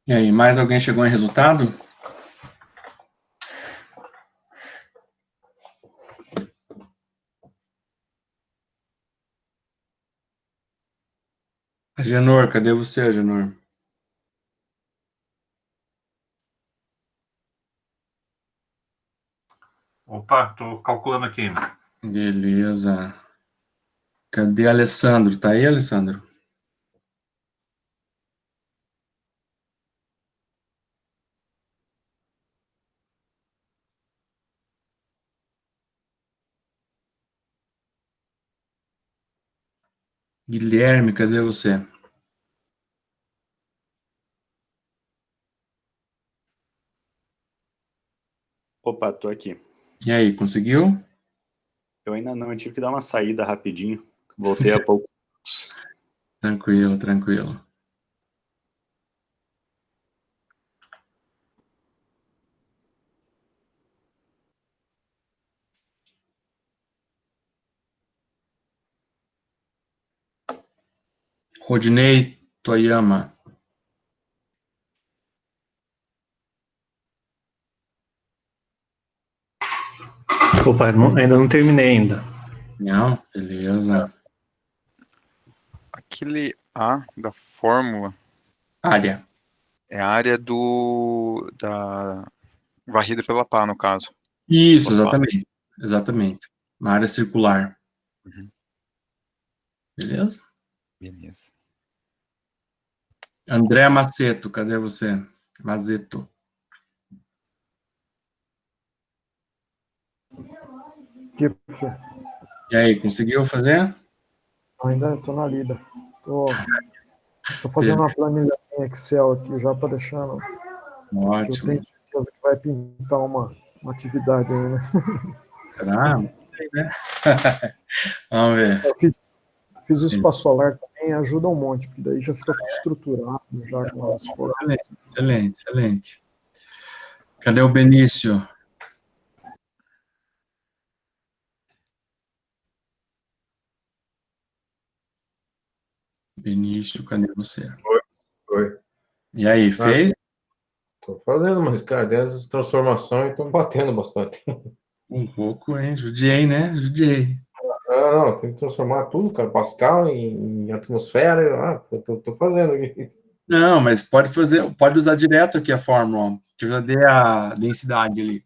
E aí, mais alguém chegou em resultado? Agenor, cadê você, Agenor? Opa, tô calculando aqui ainda. Beleza. Cadê Alessandro? Tá aí, Alessandro? Guilherme, cadê você? Opa, tô aqui. E aí, conseguiu? Eu ainda não, eu tive que dar uma saída rapidinho. Voltei há pouco. Tranquilo, tranquilo. Rodinei Toyama. Opa, ainda não terminei ainda. Não? Beleza. Aquele A da fórmula Área. é a área da varrida pela pá, no caso. Isso, Opa. exatamente. Exatamente. Uma área circular. Uhum. Beleza? Beleza. André Maceto, cadê você? Mazeto. Tipo, professor, E aí, conseguiu fazer? ainda estou na lida. Estou fazendo uma planilha em Excel aqui já para deixar, que eu Ótimo. tenho certeza que vai pintar uma atividade aí, né? Será? Não sei, né? Vamos ver. Eu fiz o espaço solar também, ajuda um monte, porque daí já fica tudo estruturado, já com as formas. Excelente, excelente, excelente. Cadê o Benício? Benício, cadê você? Oi. E aí, fez? Tô fazendo, mas, cara, dessas transformações estão batendo bastante. Um pouco, hein? Judiei, né? Judiei. Não, tem que transformar tudo, cara, Pascal em atmosfera. Eu tô fazendo aqui. Não, mas pode fazer, pode usar direto aqui a fórmula, ó, que eu já dei a densidade ali.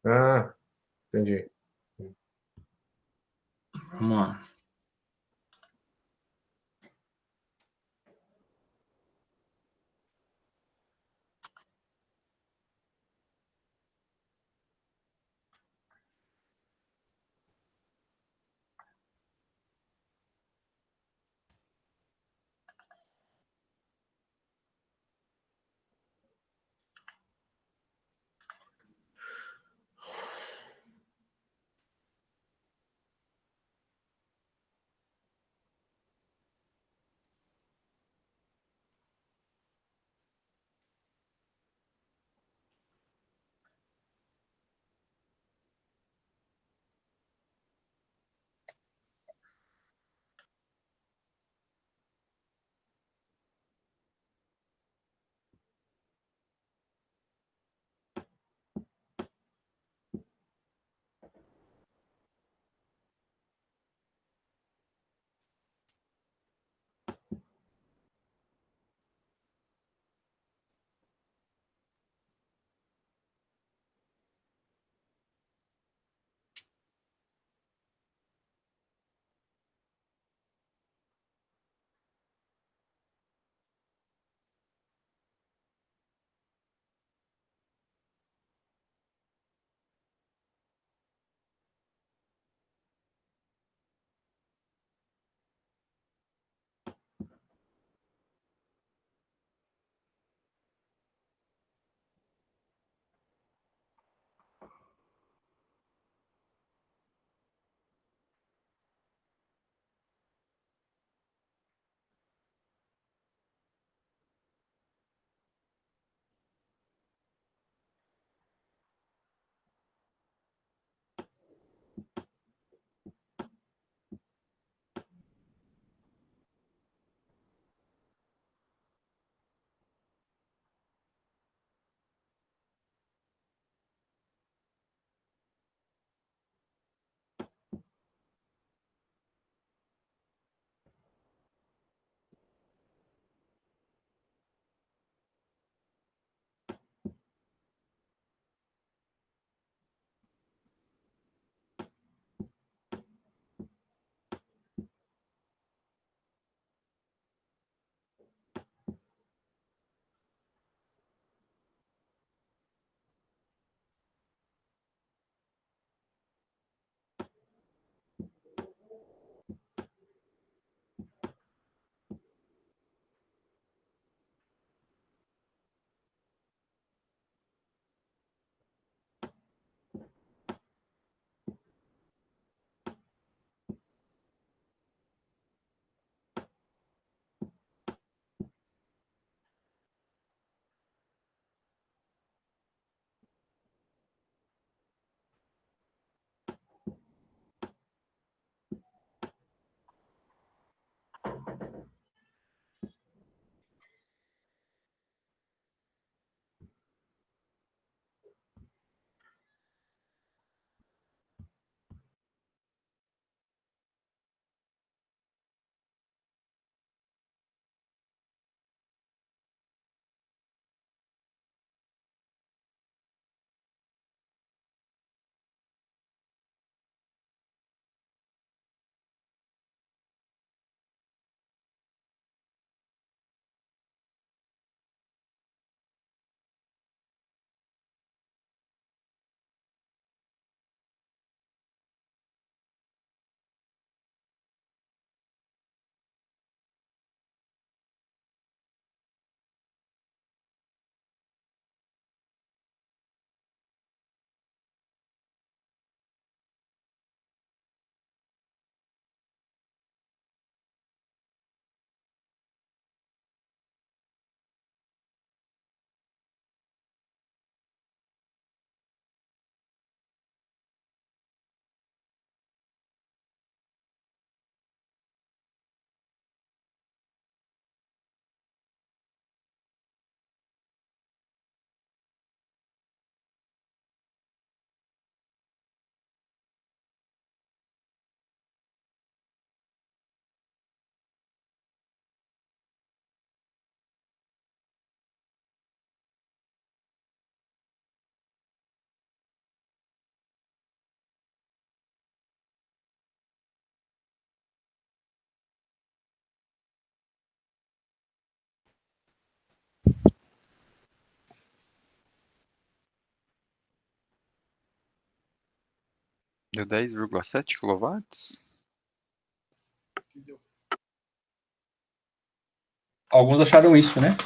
Ah, entendi. Vamos lá. Deu 10,7 kW. Alguns acharam isso, né?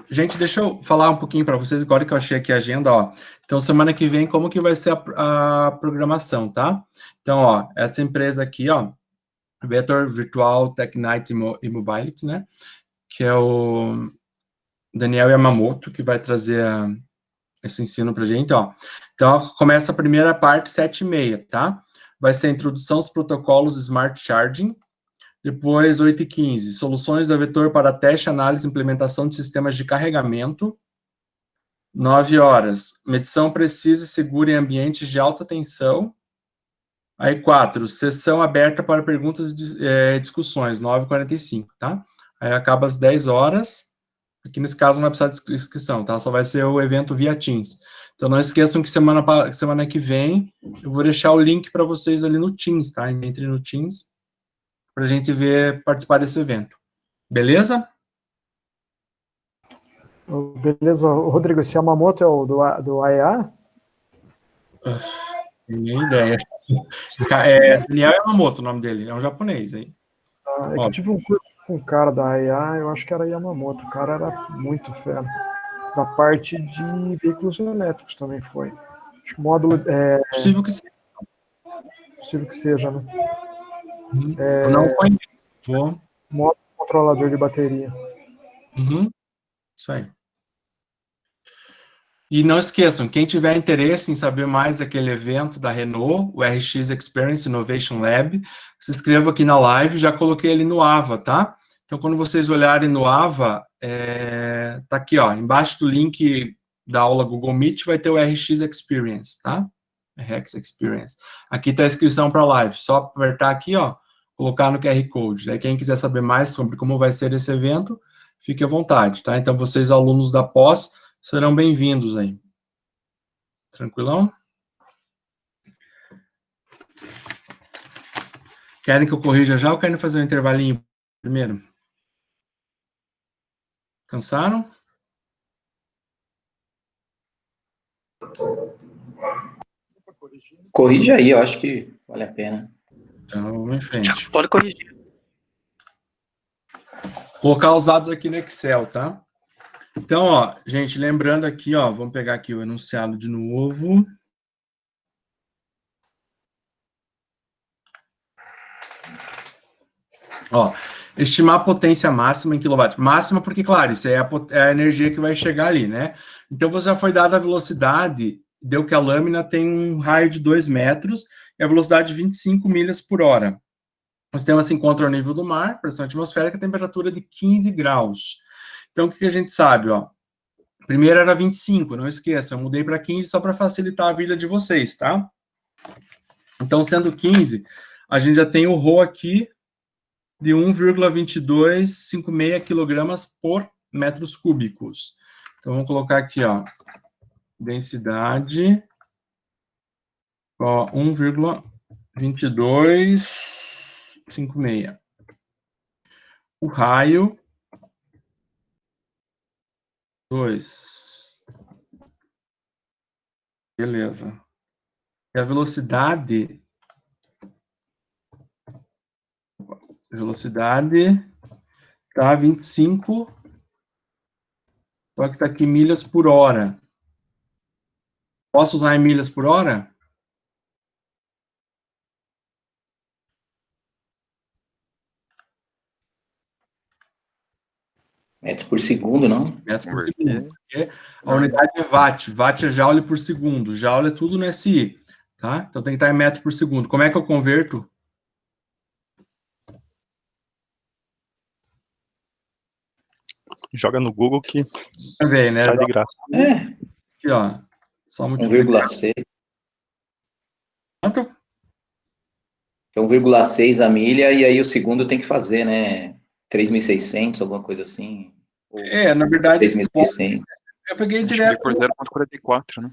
Gente, deixa eu falar um pouquinho para vocês, agora que eu achei aqui a agenda, ó. Então, semana que vem, como que vai ser a programação, tá? Então, ó, essa empresa aqui, ó, Vector Virtual Tech Night e Mobility, né? Que é o Daniel Yamamoto, que vai trazer esse ensino pra gente, ó. Então, ó, começa a primeira parte, 7h30, tá? Vai ser a introdução aos protocolos Smart Charging. Depois, 8h15, soluções da Vector para teste, análise e implementação de sistemas de carregamento. 9h, medição precisa e segura em ambientes de alta tensão. Aí, 4, sessão aberta para perguntas e discussões, 9h45, tá? Aí acaba às 10h. Aqui nesse caso não vai precisar de inscrição, tá? Só vai ser o evento via Teams. Então, não esqueçam que semana que vem eu vou deixar o link para vocês ali no Teams, tá? Entre no Teams, para a gente participar desse evento. Beleza? Beleza. Rodrigo, esse Yamamoto é o do AEA? Nem ideia. É Daniel Yamamoto o nome dele, é um japonês aí. É que eu tive um curso com um cara da AEA, eu acho que era Yamamoto, o cara era muito fera. Da parte de veículos elétricos também foi. Acho que módulo... Possível que seja. Possível que seja, né? Eu não conheço. Módulo controlador de bateria. Isso aí. E não esqueçam, quem tiver interesse em saber mais daquele evento da Renault, o RX Experience Innovation Lab, se inscreva aqui na live, já coloquei ele no AVA, tá? Então, quando vocês olharem no AVA, tá aqui, ó, embaixo do link da aula Google Meet, vai ter o RX Experience, tá? RX Experience. Aqui tá a inscrição para a live, só apertar aqui, ó, colocar no QR Code. Aí, quem quiser saber mais sobre como vai ser esse evento, fique à vontade, tá? Então, vocês, alunos da pós, serão bem-vindos aí. Tranquilão? Querem que eu corrija já ou querem fazer um intervalinho primeiro? Cansaram? Corrija aí, eu acho que vale a pena. Então, vamos em frente. Pode corrigir. Colocar os dados aqui no Excel, tá? Então, ó, gente, lembrando aqui, ó, vamos pegar aqui o enunciado de novo. Ó, estimar a potência máxima em quilowatt. Máxima porque, claro, isso é a energia que vai chegar ali, né? Então, você já foi dada a velocidade, deu que a lâmina tem um raio de 2 metros e a velocidade de 25 milhas por hora. O sistema se encontra ao nível do mar, pressão atmosférica, temperatura de 15 graus. Então, o que a gente sabe, ó? Primeiro era 25, não esqueça, eu mudei para 15 só para facilitar a vida de vocês, tá? Então, sendo 15, a gente já tem o Rho aqui de 1,2256 kg por metros cúbicos. Então, vamos colocar aqui, ó, densidade, ó, 1,2256. O raio, 2. Beleza. E a velocidade tá 25, só que tá aqui milhas por hora. Posso usar em milhas por hora? Metro por segundo, não? Metro por segundo. Porque a unidade é watt. Watt é joule por segundo. Joule é tudo no SI, tá? Então tem que estar em metro por segundo. Como é que eu converto? Joga no Google que Também, né? sai de graça. Aqui, ó. Só 1,6. Quanto? 1,6 a milha, e aí o segundo tem que fazer, né? 3.600, alguma coisa assim. Na verdade, 3.600. eu peguei direto. Por 0,44, né?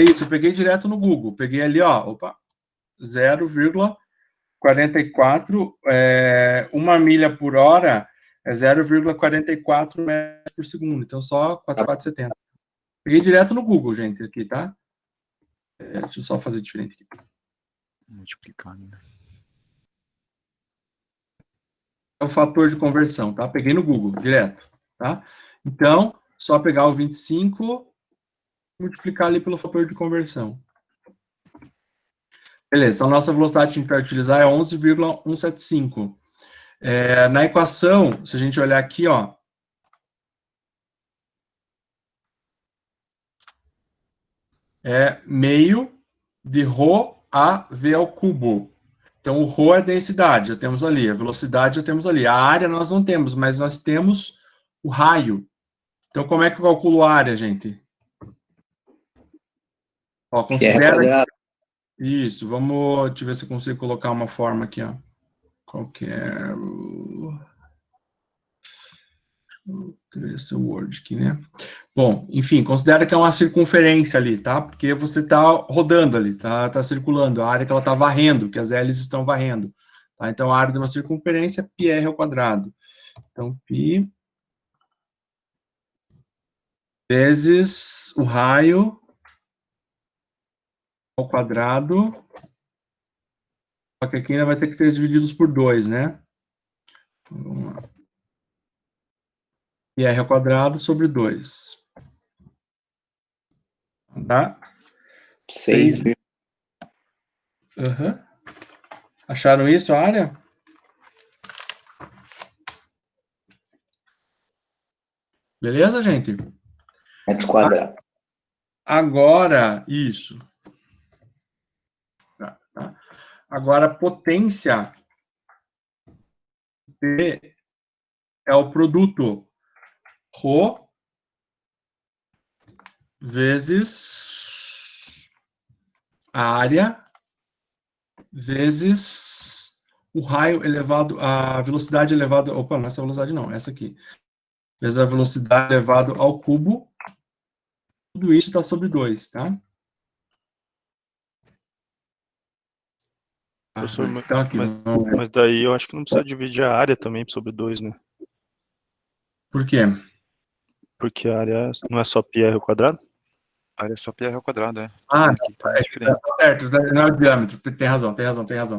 Isso, eu peguei direto no Google. Peguei ali, ó, 0,44, 1 milha por hora é 0,44 metros por segundo. Então, só 4,470. Peguei direto no Google, gente, aqui, tá? Deixa eu só fazer diferente aqui. Multiplicar, né? É o fator de conversão, tá? Peguei no Google, direto, tá? Então, só pegar o 25, multiplicar ali pelo fator de conversão. Beleza, a nossa velocidade que a gente vai utilizar é 11,175. Na equação, se a gente olhar aqui, ó, é meio de ρ a v ao cubo. Então, o ρ é a densidade, já temos ali. A velocidade já temos ali. A área nós não temos, mas nós temos o raio. Então, como é que eu calculo a área, gente? Ó, considera... Isso, vamos... Deixa eu ver se eu consigo colocar uma forma aqui, ó. Qualquer... Esse Word aqui, né? Bom, enfim, considera que é uma circunferência ali, tá? Porque você está rodando ali, tá circulando, a área que ela está varrendo, que as hélices estão varrendo. Tá? Então, a área de uma circunferência é πr ao quadrado. Então, π vezes o raio ao quadrado. Só que aqui ainda vai ter que ser divididos por 2, né? Então, vamos lá. πr ao quadrado sobre 2. Tá? 6. Uhum. Acharam isso, a área? Beleza, gente? Metros quadrados. Agora, isso. Tá. Agora, potência P é o produto ρ vezes a área vezes o raio elevado, a velocidade elevada, opa, não é essa velocidade não, essa aqui, vezes a velocidade elevado ao cubo, tudo isso está sobre 2, tá? Professor, Então aqui, mas daí eu acho que não precisa dividir a área também sobre 2, né? Por quê? Porque a área não é só πr ao quadrado? A área é só πr ao quadrado, é. Tá certo, não é o diâmetro, tem razão.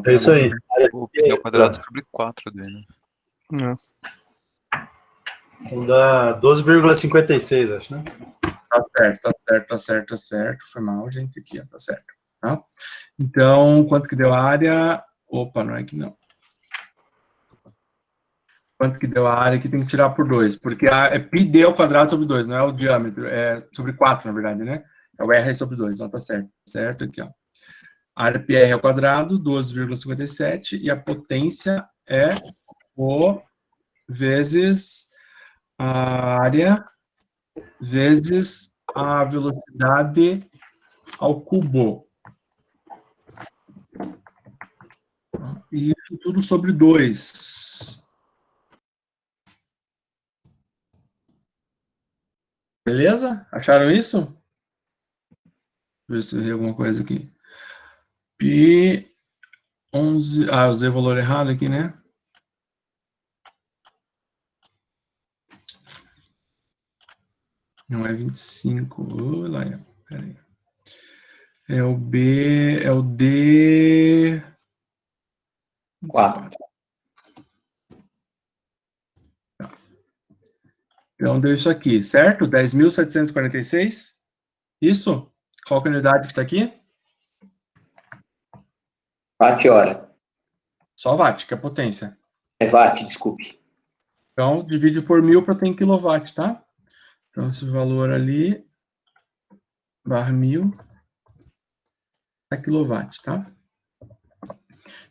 É isso aí. O π ao quadrado sobre 4 dele. Então dá 12,56, acho, né? Tá certo. Foi mal, gente, aqui, ó, tá certo. Tá? Então, quanto que deu a área? Opa, não é que não. Quanto que deu a área aqui tem que tirar por 2, porque é πd ao quadrado sobre 2, não é o diâmetro, é sobre 4, na verdade, né? É o r sobre 2, então tá certo. Certo aqui, ó. A área πr ao quadrado, 12,57, e a potência é o vezes a área vezes a velocidade ao cubo. E isso tudo sobre 2. Beleza? Acharam isso? Deixa eu ver se eu errei alguma coisa aqui. Pi 11... Ah, usei o valor errado aqui, né? Não é 25. Lá, peraí. É o B... É o D... 4. Então, deu isso aqui, certo? 10.746. Isso? Qual que é a unidade que está aqui? Watt-hora. Só watt, que é a potência. É watt, desculpe. Então, divide por 1000 para ter em quilowatt, tá? Então, esse valor ali, barra 1000, é quilowatt, tá?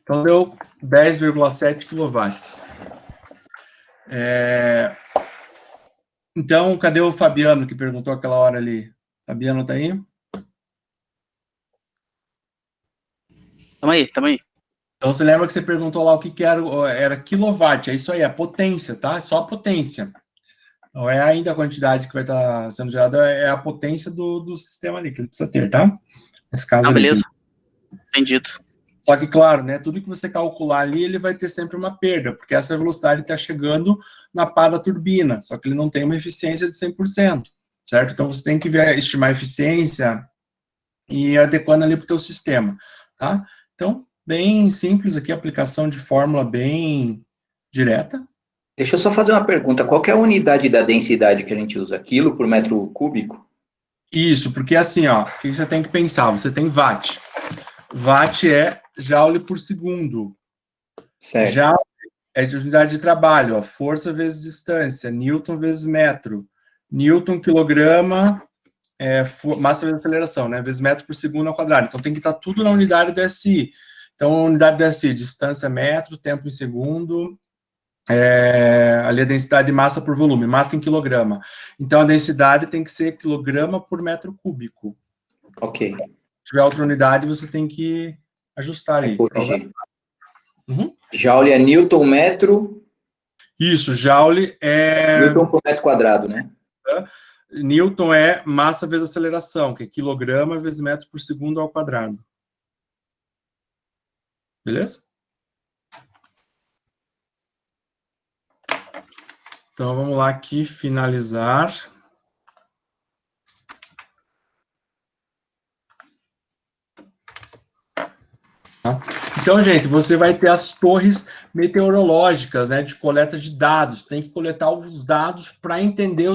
Então, deu 10,7 quilowatts. Então, cadê o Fabiano que perguntou aquela hora ali? Fabiano tá aí? Tamo aí. Então, você lembra que você perguntou lá o que era quilowatt? É isso aí, a potência, tá? É só a potência. Não é ainda a quantidade que vai estar sendo gerada, é a potência do sistema ali, que ele precisa ter, tá? Nesse caso ali. Beleza. Entendido. Só que, claro, né, tudo que você calcular ali, ele vai ter sempre uma perda, porque essa velocidade está chegando na pá da turbina, só que ele não tem uma eficiência de 100%, certo? Então, você tem que estimar a eficiência e adequando ali para o teu sistema, tá? Então, bem simples aqui, aplicação de fórmula bem direta. Deixa eu só fazer uma pergunta. Qual que é a unidade da densidade que a gente usa? Quilo por metro cúbico? Isso, porque assim, ó, o que você tem que pensar? Você tem watt. Watt é joule por segundo. Certo. Joule é de unidade de trabalho, ó, força vezes distância, Newton vezes metro. Newton, quilograma, massa vezes aceleração, né? Vezes metro por segundo ao quadrado. Então tem que estar tudo na unidade do SI. Então, a unidade do SI, distância metro, tempo em segundo, ali a densidade de massa por volume, massa em quilograma. Então, a densidade tem que ser quilograma por metro cúbico. Ok. Se tiver outra unidade, você tem que ajustar ali. Corrigir. Uhum. Joule é Newton metro. Isso, joule é... Newton por metro quadrado, né? Newton é massa vezes aceleração, que é quilograma vezes metro por segundo ao quadrado. Beleza? Então, vamos lá aqui, finalizar. Então, gente, você vai ter as torres meteorológicas, né, de coleta de dados. Tem que coletar os dados para entender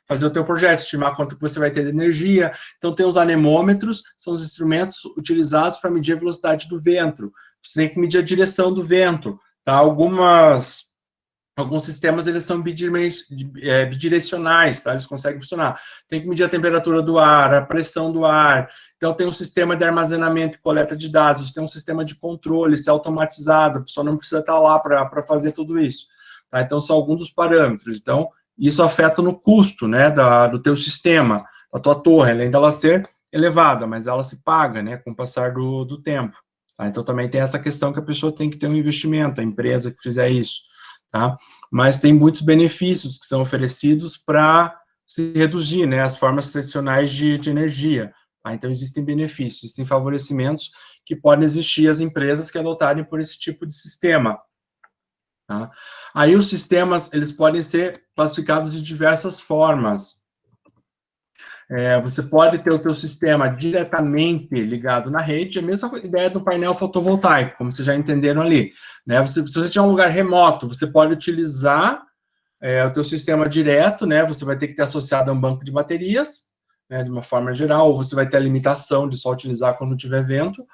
fazer o teu projeto, estimar quanto que você vai ter de energia. Então, tem os anemômetros, são os instrumentos utilizados para medir a velocidade do vento. Você tem que medir a direção do vento, tá? Alguns sistemas, eles são bidirecionais, tá? Eles conseguem funcionar. Tem que medir a temperatura do ar, a pressão do ar. Então, tem um sistema de armazenamento e coleta de dados, tem um sistema de controle, isso é automatizado, a pessoa não precisa estar lá para fazer tudo isso, tá? Então, são alguns dos parâmetros. Então, isso afeta no custo, né, do teu sistema, da tua torre, além dela ser elevada, mas ela se paga, né, com o passar do tempo. Tá? Então, também tem essa questão que a pessoa tem que ter um investimento, a empresa que fizer isso. Tá? Mas tem muitos benefícios que são oferecidos para se reduzir, né, as formas tradicionais de energia. Tá? Então, existem benefícios, existem favorecimentos que podem existir às empresas que adotarem por esse tipo de sistema. Tá? Aí os sistemas, eles podem ser classificados de diversas formas. Você pode ter o teu sistema diretamente ligado na rede, a mesma ideia do painel fotovoltaico, como vocês já entenderam ali. Né? Se você tiver um lugar remoto, você pode utilizar o teu sistema direto, né? Você vai ter que ter associado a um banco de baterias, né, de uma forma geral, ou você vai ter a limitação de só utilizar quando tiver vento,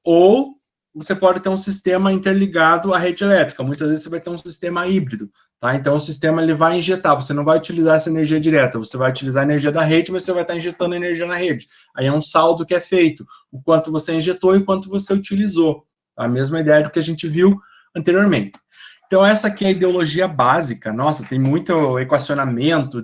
ou você pode ter um sistema interligado à rede elétrica. Muitas vezes você vai ter um sistema híbrido, tá? Então, o sistema ele vai injetar, você não vai utilizar essa energia direta, você vai utilizar a energia da rede, mas você vai estar injetando energia na rede. Aí é um saldo que é feito, o quanto você injetou e o quanto você utilizou. A mesma ideia do que a gente viu anteriormente. Então, essa aqui é a ideologia básica. Nossa, tem muito equacionamento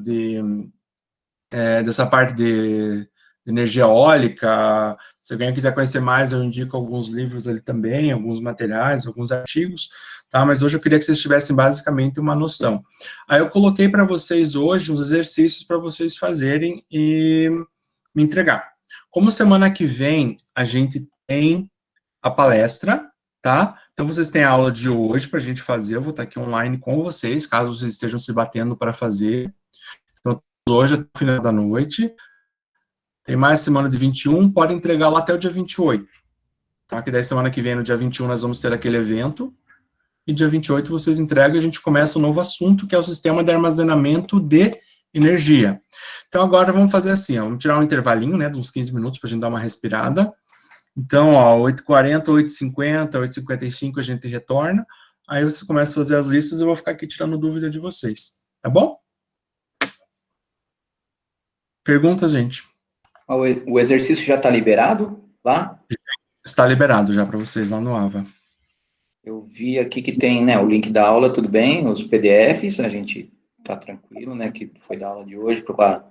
dessa parte de energia eólica. Se alguém quiser conhecer mais, eu indico alguns livros ali também, alguns materiais, alguns artigos, tá? Mas hoje eu queria que vocês tivessem basicamente uma noção. Aí eu coloquei para vocês hoje uns exercícios para vocês fazerem e me entregar. Como semana que vem a gente tem a palestra, tá? Então vocês têm a aula de hoje para a gente fazer, eu vou estar aqui online com vocês, caso vocês estejam se batendo para fazer. Então, hoje até o final da noite. Tem mais semana de 21, pode entregar lá até o dia 28. Tá? Que daí semana que vem, no dia 21, nós vamos ter aquele evento. E dia 28 vocês entregam e a gente começa um novo assunto, que é o sistema de armazenamento de energia. Então agora vamos fazer assim, ó, vamos tirar um intervalinho, né, de uns 15 minutos para a gente dar uma respirada. Então, ó, 8h40, 8h50, 8h55 a gente retorna. Aí vocês começam a fazer as listas e eu vou ficar aqui tirando dúvida de vocês. Tá bom? Perguntas, gente? O exercício já está liberado lá? Está liberado já para vocês lá no AVA. Eu vi aqui que tem, né, o link da aula, tudo bem, os PDFs, a gente está tranquilo, né, que foi da aula de hoje, para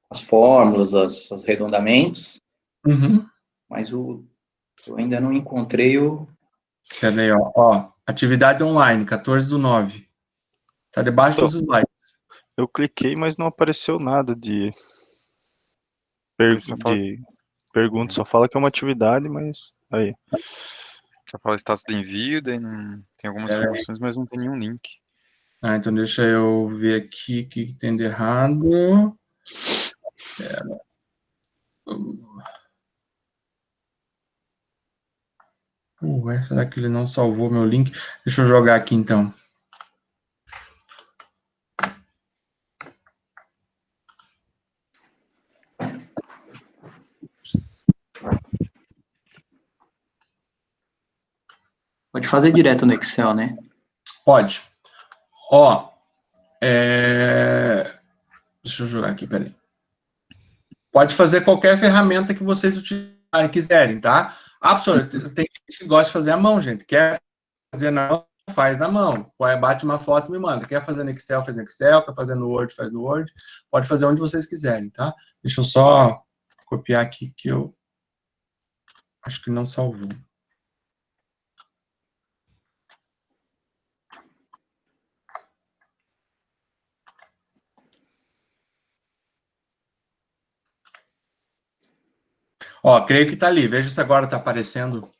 as fórmulas, os arredondamentos. Uhum. Mas eu ainda não encontrei o... Cadê, ó, atividade online, 14/9. Está debaixo dos slides. Eu cliquei, mas não apareceu nada de pergunta, só fala que é uma atividade, mas aí. Só fala status de envio, daí não tem algumas informações, mas não tem nenhum link. Então deixa eu ver aqui o que tem de errado. Será que ele não salvou meu link? Deixa eu jogar aqui, então. Pode fazer direto no Excel, né? Pode. Ó, deixa eu jogar aqui, peraí. Pode fazer qualquer ferramenta que vocês utilizarem, quiserem, tá? Absolutamente. Tem gente que gosta de fazer à mão, gente. Quer fazer na mão, faz na mão. Bate uma foto e me manda. Quer fazer no Excel, faz no Excel. Quer fazer no Word, faz no Word. Pode fazer onde vocês quiserem, tá? Deixa eu só copiar aqui que eu acho que não salvou. Ó, creio que tá ali. Veja se agora tá aparecendo.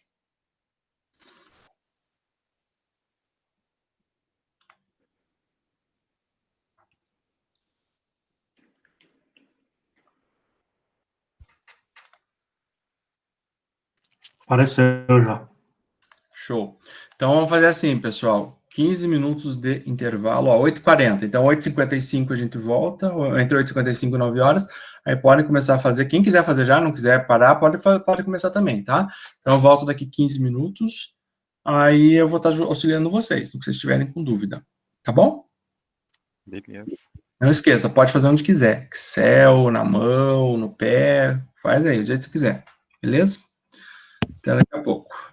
Apareceu já. Show. Então, vamos fazer assim, pessoal. 15 minutos de intervalo, ó, 8h40. Então, 8h55 a gente volta, entre 8h55 e 9 horas. Aí podem começar a fazer. Quem quiser fazer já, não quiser parar, pode começar também, tá? Então, eu volto daqui 15 minutos. Aí eu vou estar auxiliando vocês, no que vocês estiverem com dúvida. Tá bom? Beleza. Não esqueça, pode fazer onde quiser. Excel, na mão, no pé. Faz aí, do jeito que você quiser. Beleza? Até daqui a pouco.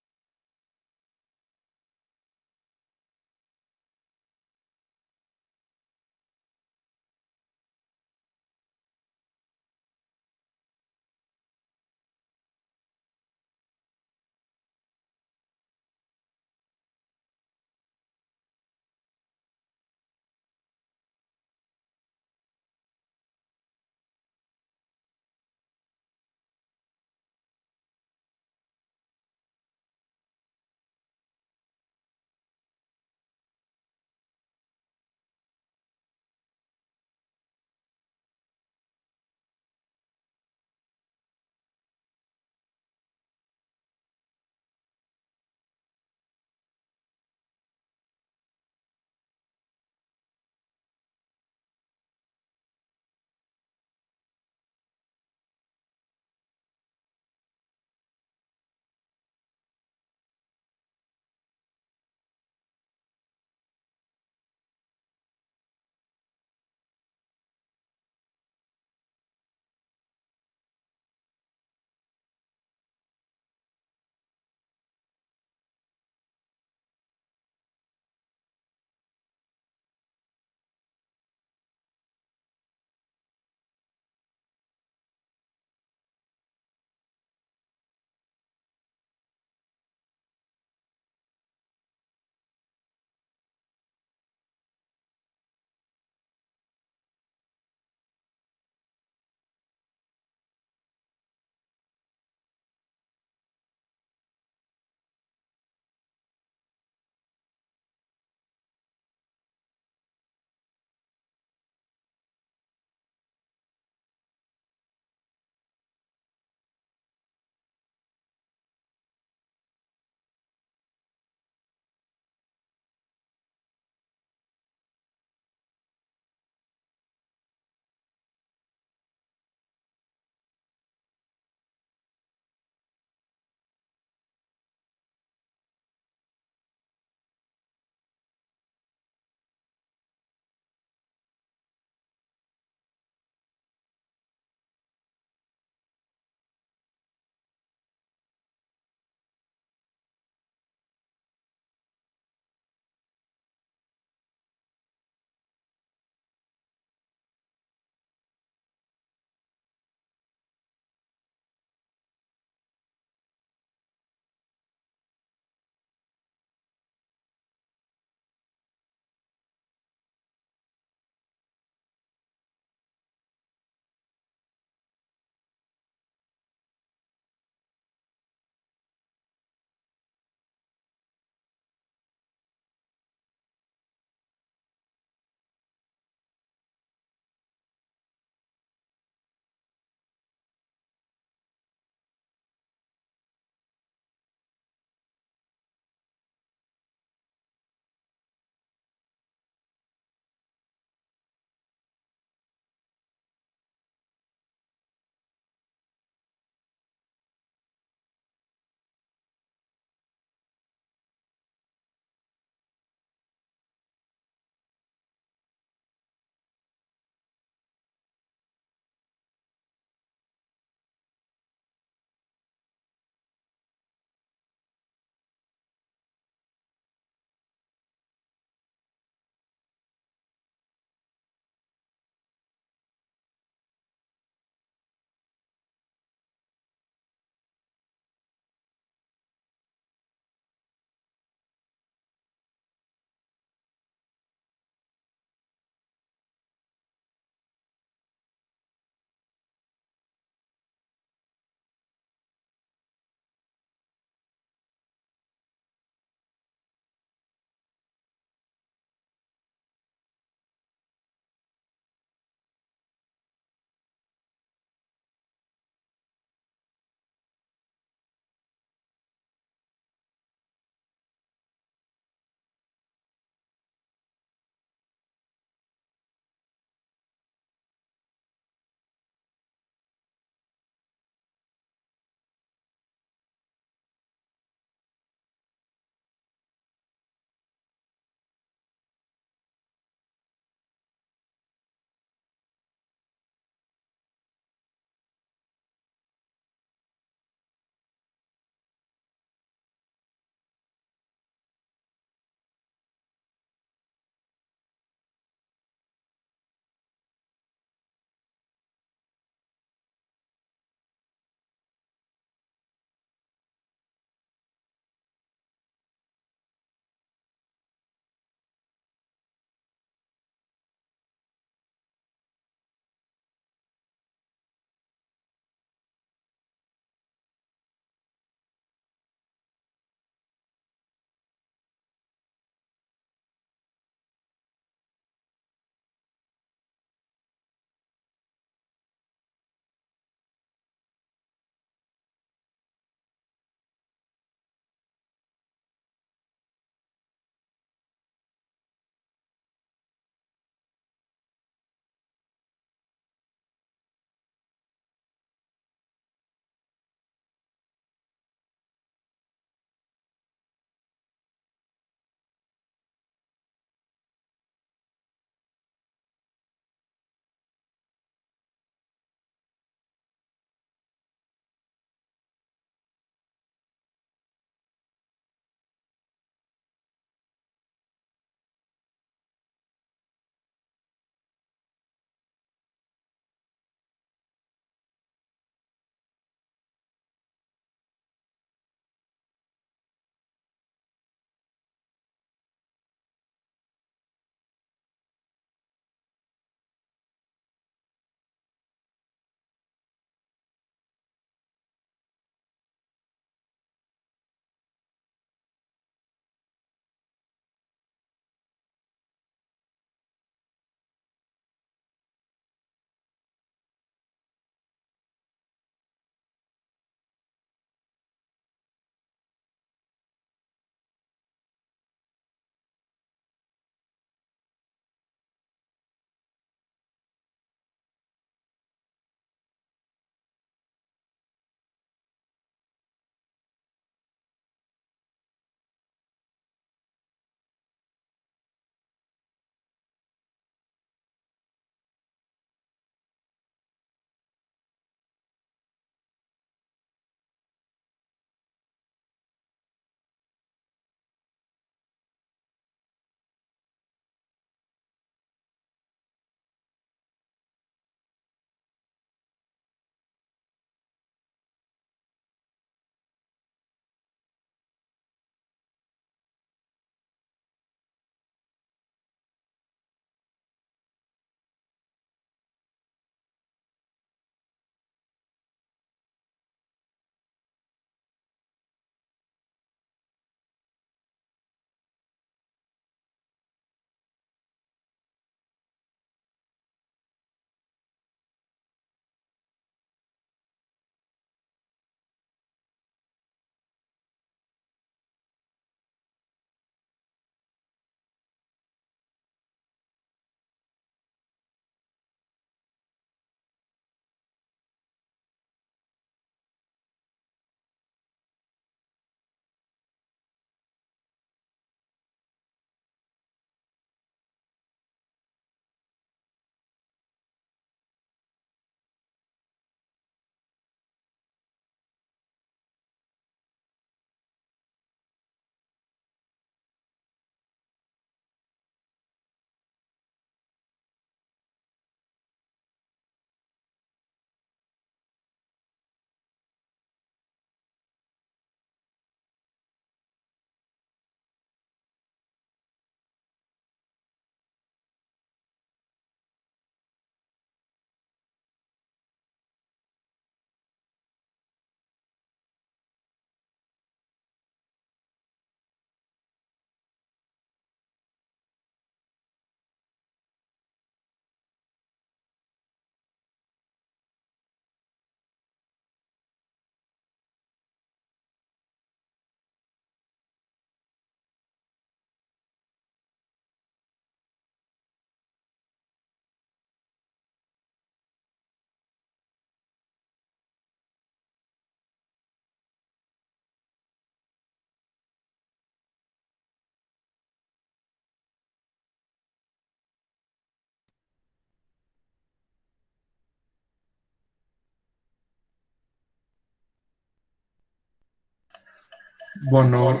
Boa noite.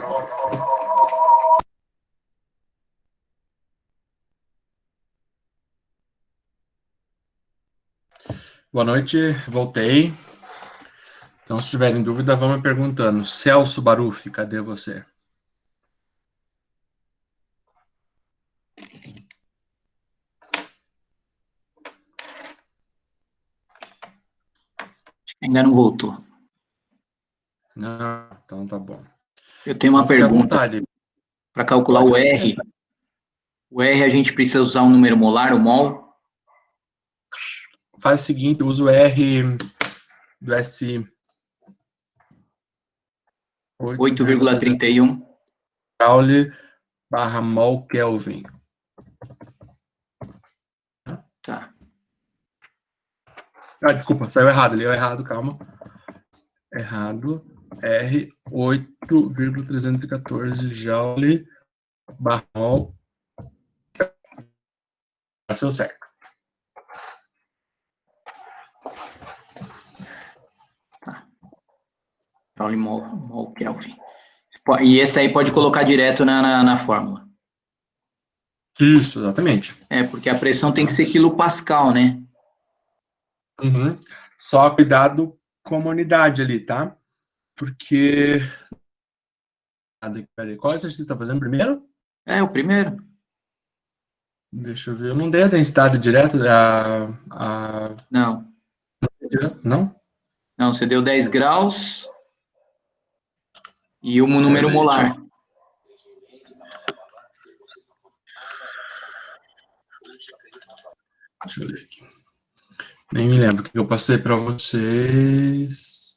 Boa noite, voltei. Então, se tiverem dúvida, vão me perguntando. Celso Baruffi, cadê você? Ainda não voltou. Não, então tá bom. Eu tenho uma Então, fique à pergunta. vontade. Para calcular Pode o fazer. R, a gente precisa usar um número molar, o mol? Faz o seguinte, usa o R do SI 8,31. Joule barra mol Kelvin. Tá. Ah, desculpa, saiu errado, leu errado, calma. Errado. R 8,314 Joule barra mol. Deu certo. Joule mol Kelvin. E esse aí pode colocar direto na fórmula. Isso, exatamente. É, porque a pressão tem que ser quilopascal, né? Uhum. Só cuidado com a unidade ali, tá? Porque... Peraí, qual exercício você está fazendo primeiro? É, o primeiro. Deixa eu ver. Eu não dei a densidade direto. Não. Não? Não, você deu 10 graus e o número molar. Deixa eu ver aqui. Nem me lembro o que eu passei para vocês.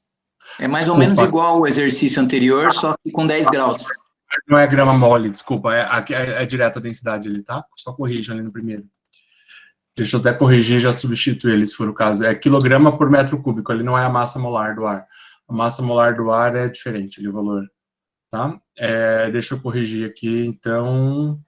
É mais ou menos igual ao exercício anterior, só que com 10 graus. Não é grama mole, desculpa. É direto a densidade ali, tá? Só corrijam ali no primeiro. Deixa eu até corrigir e já substituo ele, se for o caso. É quilograma por metro cúbico, ele não é a massa molar do ar. A massa molar do ar é diferente, ali, o valor. Tá? Deixa eu corrigir aqui, então...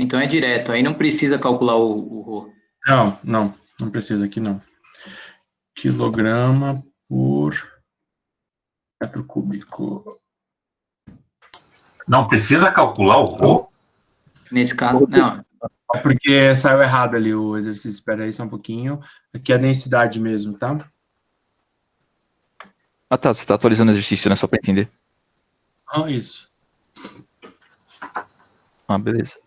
Então é direto, aí não precisa calcular o ρ. Não precisa aqui não. Quilograma por metro cúbico. Não precisa calcular o ρ? Nesse caso, não. É porque saiu errado ali o exercício. Espera aí só um pouquinho. Aqui é a densidade mesmo, tá? Ah, tá. Você está atualizando o exercício, né? Só para entender. Ah, isso. Ah, beleza.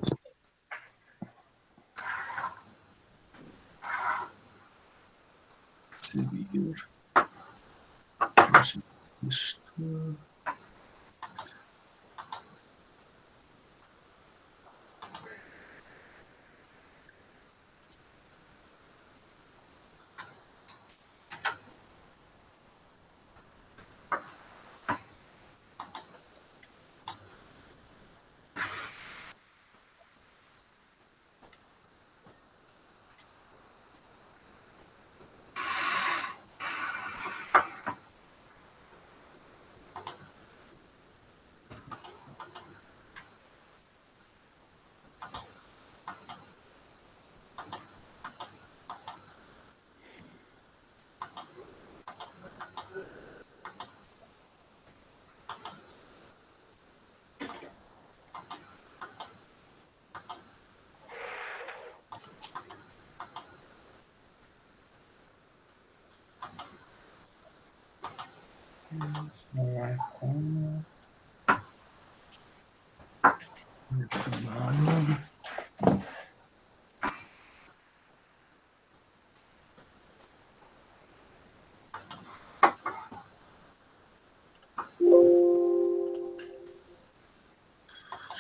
Seguir. Deixa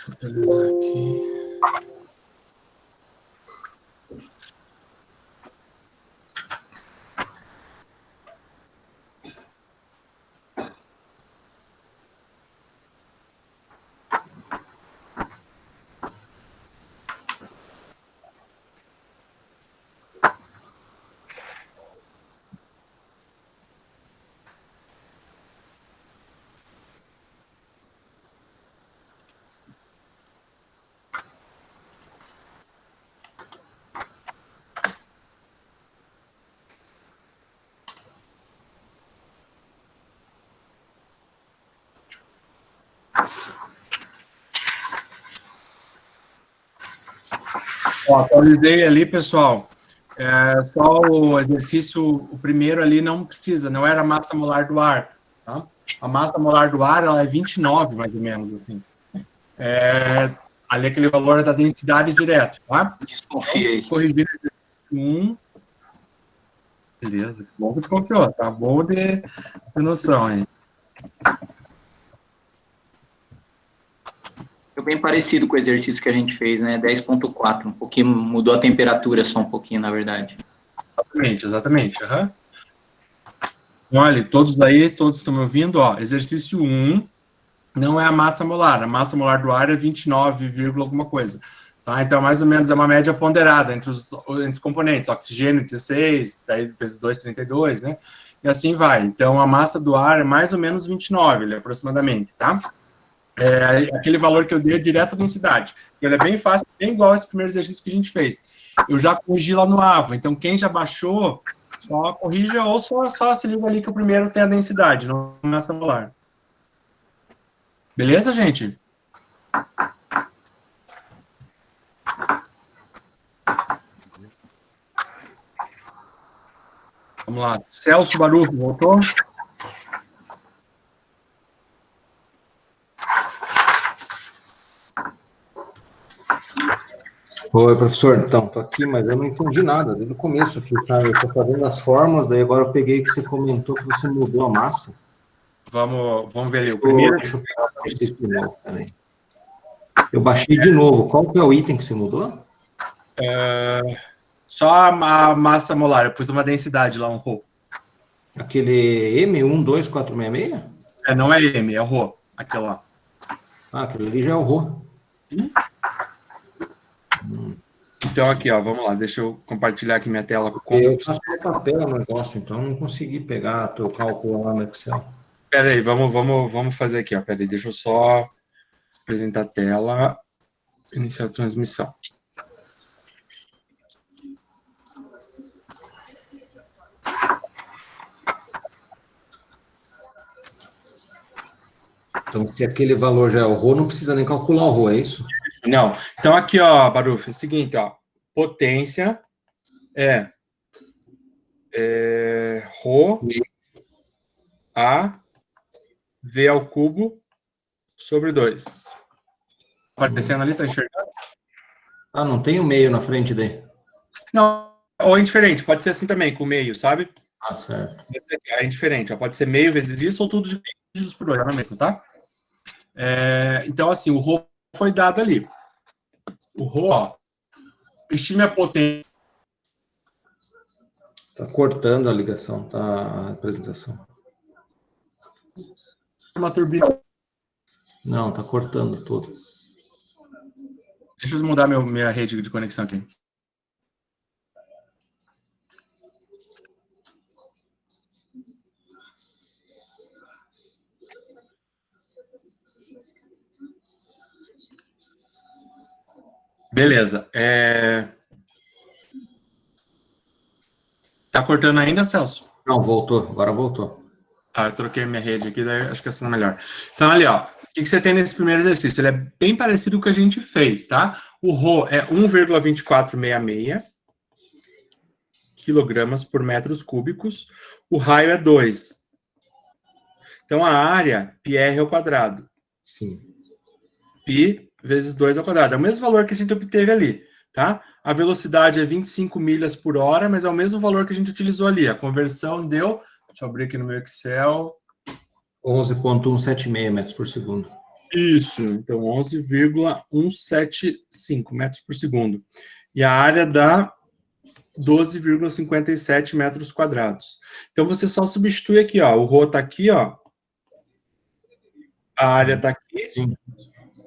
eu atualizar aqui. Ó, atualizei ali, pessoal. Só o exercício, o primeiro ali não precisa, não era a massa molar do ar, tá? A massa molar do ar, ela é 29, mais ou menos, assim. Ali aquele valor da densidade direto, tá? Desconfiei. Então, corrigir beleza, bom que desconfiou, tá bom de noção aí. Foi bem parecido com o exercício que a gente fez, né? 10.4, um pouquinho, mudou a temperatura só um pouquinho, na verdade. Exatamente. Uhum. Olha, todos estão me ouvindo? Ó, exercício 1 não é a massa molar do ar é 29, alguma coisa. Tá? Então, mais ou menos, é uma média ponderada entre os componentes. Oxigênio, 16, daí vezes 2, 32, né? E assim vai. Então, a massa do ar é mais ou menos 29, aproximadamente, tá? Aquele valor que eu dei é direto à densidade. Ele é bem fácil, bem igual esse primeiro exercício que a gente fez. Eu já corrigi lá no AVA, então quem já baixou, só corrija ou só se liga ali que o primeiro tem a densidade, não a massa molar. Beleza, gente? Vamos lá. Celso Baruch, voltou? Oi, professor. Então, tô aqui, mas eu não entendi nada desde o começo aqui, sabe? Eu tô fazendo as fórmulas, daí agora eu peguei que você comentou que você mudou a massa. Vamos ver ali. O primeiro... Deixa eu pegar o exercício de novo, peraí. Eu baixei de novo. Qual que é o item que você mudou? Só a massa molar. Eu pus uma densidade lá, um Rho. Aquele M12466? Não é M, é o Rho. Aquele lá. Ah, aquele ali já é o Rho. Então, aqui, ó, vamos lá, deixa eu compartilhar aqui minha tela. Eu faço papel no negócio, então não consegui pegar teu cálculo lá no Excel. Pera aí, vamos fazer aqui, ó, pera aí, deixa eu só apresentar a tela, iniciar a transmissão. Então, se aquele valor já é o Rho, não precisa nem calcular o Rho, é isso? Não. Então, aqui, ó, Baruch, é o seguinte, ó, potência é Rho A V ao cubo sobre 2. Aparecendo ali, tá enxergando? Ah, não tem o meio na frente dele? Não, ou é indiferente, pode ser assim também, com meio, sabe? Ah, certo. É indiferente, ó, pode ser meio vezes isso ou tudo dividido por 2, é na mesma, tá? Então, assim, o Rho foi dado ali. O Rho, ó, estime a potência. Tá cortando a ligação, tá a apresentação. Uma turbina. Não, tá cortando tudo. Deixa eu mudar minha rede de conexão aqui. Beleza. Tá cortando ainda, Celso? Não, voltou. Agora voltou. Ah, eu troquei minha rede aqui, daí acho que assim é melhor. Então, ali, ó. O que você tem nesse primeiro exercício? Ele é bem parecido com o que a gente fez, tá? O Rho é 1,2466 quilogramas por metros cúbicos. O raio é 2. Então, a área, πr ao quadrado. Sim. Π vezes 2 ao quadrado. É o mesmo valor que a gente obteve ali, tá? A velocidade é 25 milhas por hora, mas é o mesmo valor que a gente utilizou ali. A conversão deu... Deixa eu abrir aqui no meu Excel. 11,176 metros por segundo. Isso, então 11,175 metros por segundo. E a área dá 12,57 metros quadrados. Então, você só substitui aqui, ó. O Rho tá aqui, ó. A área tá aqui. Sim.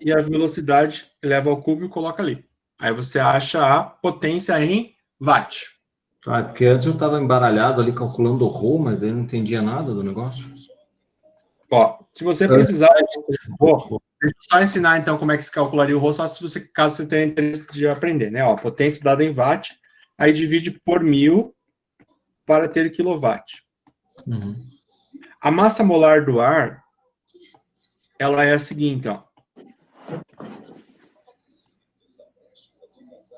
E a velocidade eleva ao cubo e coloca ali. Aí você acha a potência em watt. Ah, porque antes eu estava embaralhado ali calculando o Rho, mas eu não entendia nada do negócio. Ó, se você precisar, deixa eu só ensinar então como é que se calcularia o Rho, só se você, caso você tenha interesse de aprender, né? Ó, potência dada em watt, aí divide por 1000 para ter quilowatt. Uhum. A massa molar do ar, ela é a seguinte, ó.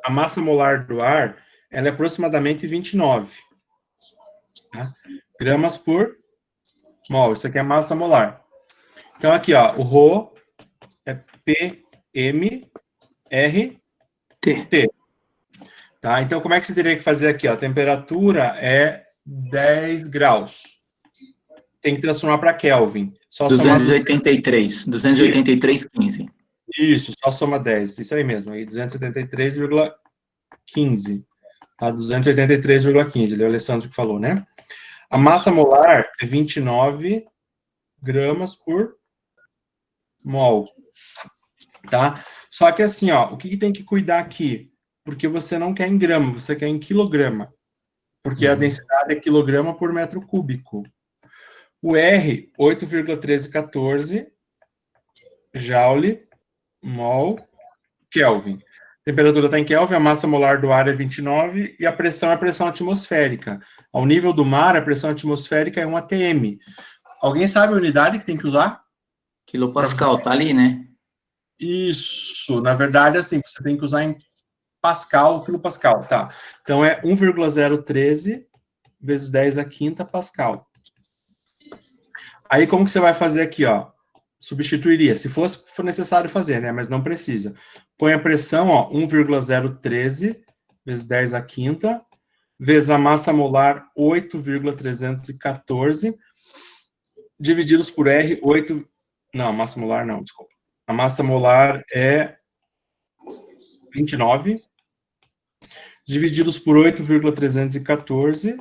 a massa molar do ar, ela é aproximadamente 29, tá? Gramas por mol. Isso aqui é a massa molar. Então, aqui, ó, o Rho é PMRT. Tá? Então, como é que você teria que fazer aqui? Ó? A temperatura é 10 graus. Tem que transformar para Kelvin. Só 283,15. Isso, só soma 10. Isso aí mesmo, aí 273,15. Tá? 283,15, ele é o Alessandro que falou, né? A massa molar é 29 gramas por mol. Tá? Só que assim, ó, o que tem que cuidar aqui? Porque você não quer em grama, você quer em quilograma. Porque a densidade é quilograma por metro cúbico. O R, 8,1314 joule, mol, Kelvin. A temperatura está em Kelvin, a massa molar do ar é 29 e a pressão é a pressão atmosférica. Ao nível do mar, a pressão atmosférica é 1 atm. Alguém sabe a unidade que tem que usar? Quilopascal, tá ali, né? Isso, na verdade, assim, você tem que usar em Pascal, quilopascal, tá? Então, é 1,013 vezes 10 à quinta Pascal. Aí, como que você vai fazer aqui, ó? Substituiria, se for necessário fazer, né? Mas não precisa. Põe a pressão, ó, 1,013 vezes 10 à quinta, vezes a massa molar, 8,314, divididos por R, 8... Não, massa molar não, desculpa. A massa molar é 29, divididos por 8,314,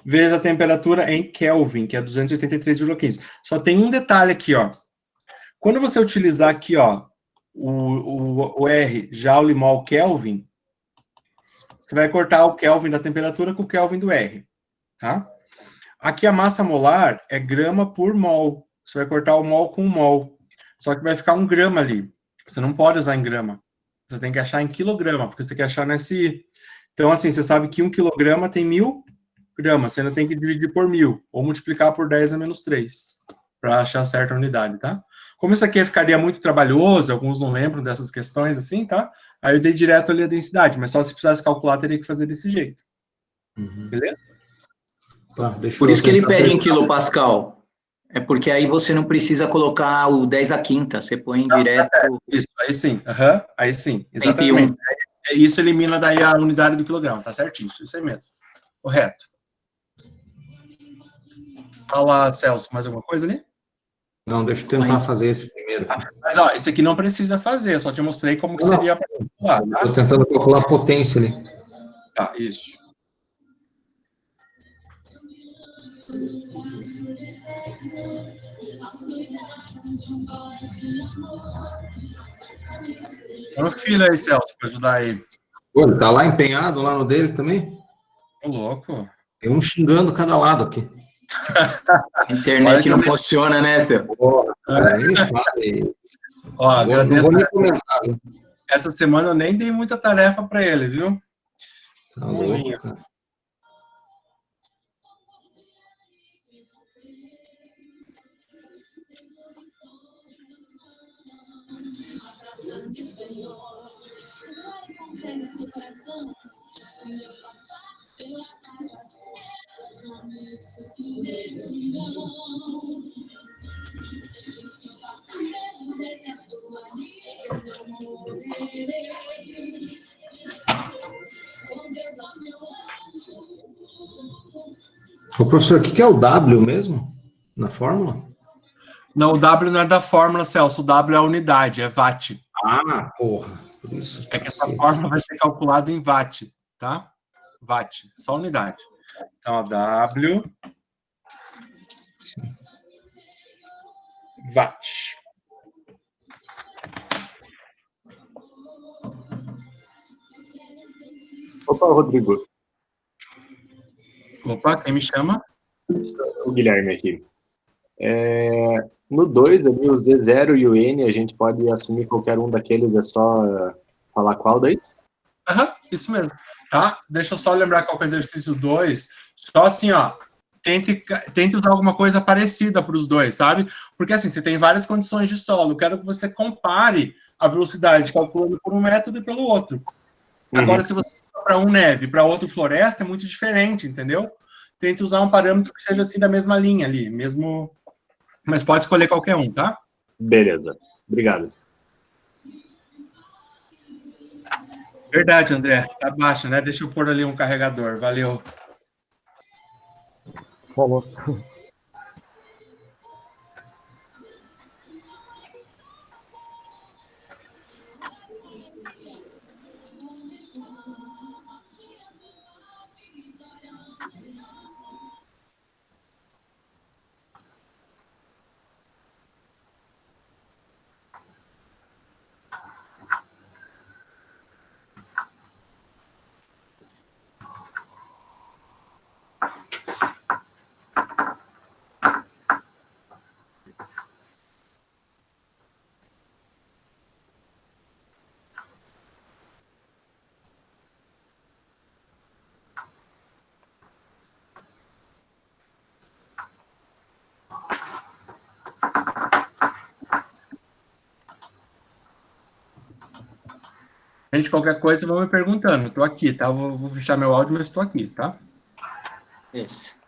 vezes a temperatura em Kelvin, que é 283,15. Só tem um detalhe aqui, ó. Quando você utilizar aqui, ó, o R, Joule, mol, Kelvin, você vai cortar o Kelvin da temperatura com o Kelvin do R, tá? Aqui a massa molar é grama por mol. Você vai cortar o mol com o mol. Só que vai ficar 1 grama ali. Você não pode usar em grama. Você tem que achar em quilograma, porque você quer achar no SI. Então, assim, você sabe que 1 quilograma tem 1000 gramas. Você ainda tem que dividir por 1000, ou multiplicar por 10 a menos 3, para achar certa unidade, tá? Como isso aqui ficaria muito trabalhoso, alguns não lembram dessas questões assim, tá? Aí eu dei direto ali a densidade, mas só se precisasse calcular, teria que fazer desse jeito. Beleza? Tá, Por isso que ele pede em quilopascal. É porque aí você não precisa colocar o 10 à quinta, você põe direto... Isso, aí sim, aí sim, exatamente. Isso elimina daí a unidade do quilograma, tá certinho, isso aí mesmo. Correto. Fala, Celso, mais alguma coisa ali? Não, deixa eu tentar fazer esse primeiro. Mas, ó, esse aqui não precisa fazer, eu só te mostrei como que seria para calcular, tá? Estou tentando calcular a potência ali. Tá, isso. Olha o filho aí, Celso, para ajudar ele. Pô, ele tá lá empenhado, lá no dele também? Ô, louco. Tem um xingando cada lado aqui. A internet não funciona, né, Céu? Nem me fale. Ó, agradeço. Não vou nem comentar, viu? Essa semana eu nem dei muita tarefa para ele, viu? Tá louco, cara. Ô, professor, o que é o W mesmo? Na fórmula? Não, o W não é da fórmula, Celso. O W é a unidade, é watt. Ah, porra. Por isso. É que essa fórmula vai ser calculada em watt, tá? Watt, só unidade. Então, a W... Watt. Opa, Rodrigo. Opa, quem me chama? O Guilherme aqui. No 2, ali, o Z0 e o N, a gente pode assumir qualquer um daqueles, é só falar qual daí? Isso mesmo. Tá? Deixa eu só lembrar qual que é o exercício 2. Só assim, ó, tente usar alguma coisa parecida para os dois, sabe? Porque assim, você tem várias condições de solo. Eu quero que você compare a velocidade calculando por um método e pelo outro. Agora, se você para um neve, para outro floresta, é muito diferente, entendeu? Tente usar um parâmetro que seja assim da mesma linha ali, mesmo, mas pode escolher qualquer um, tá? Beleza. Obrigado. Verdade, André. Tá baixo, né? Deixa eu pôr ali um carregador. Valeu. Falou. Gente, qualquer coisa, vão me perguntando. Estou aqui, tá? Vou fechar meu áudio, mas estou aqui, tá? Isso.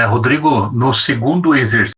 Rodrigo, no segundo exercício,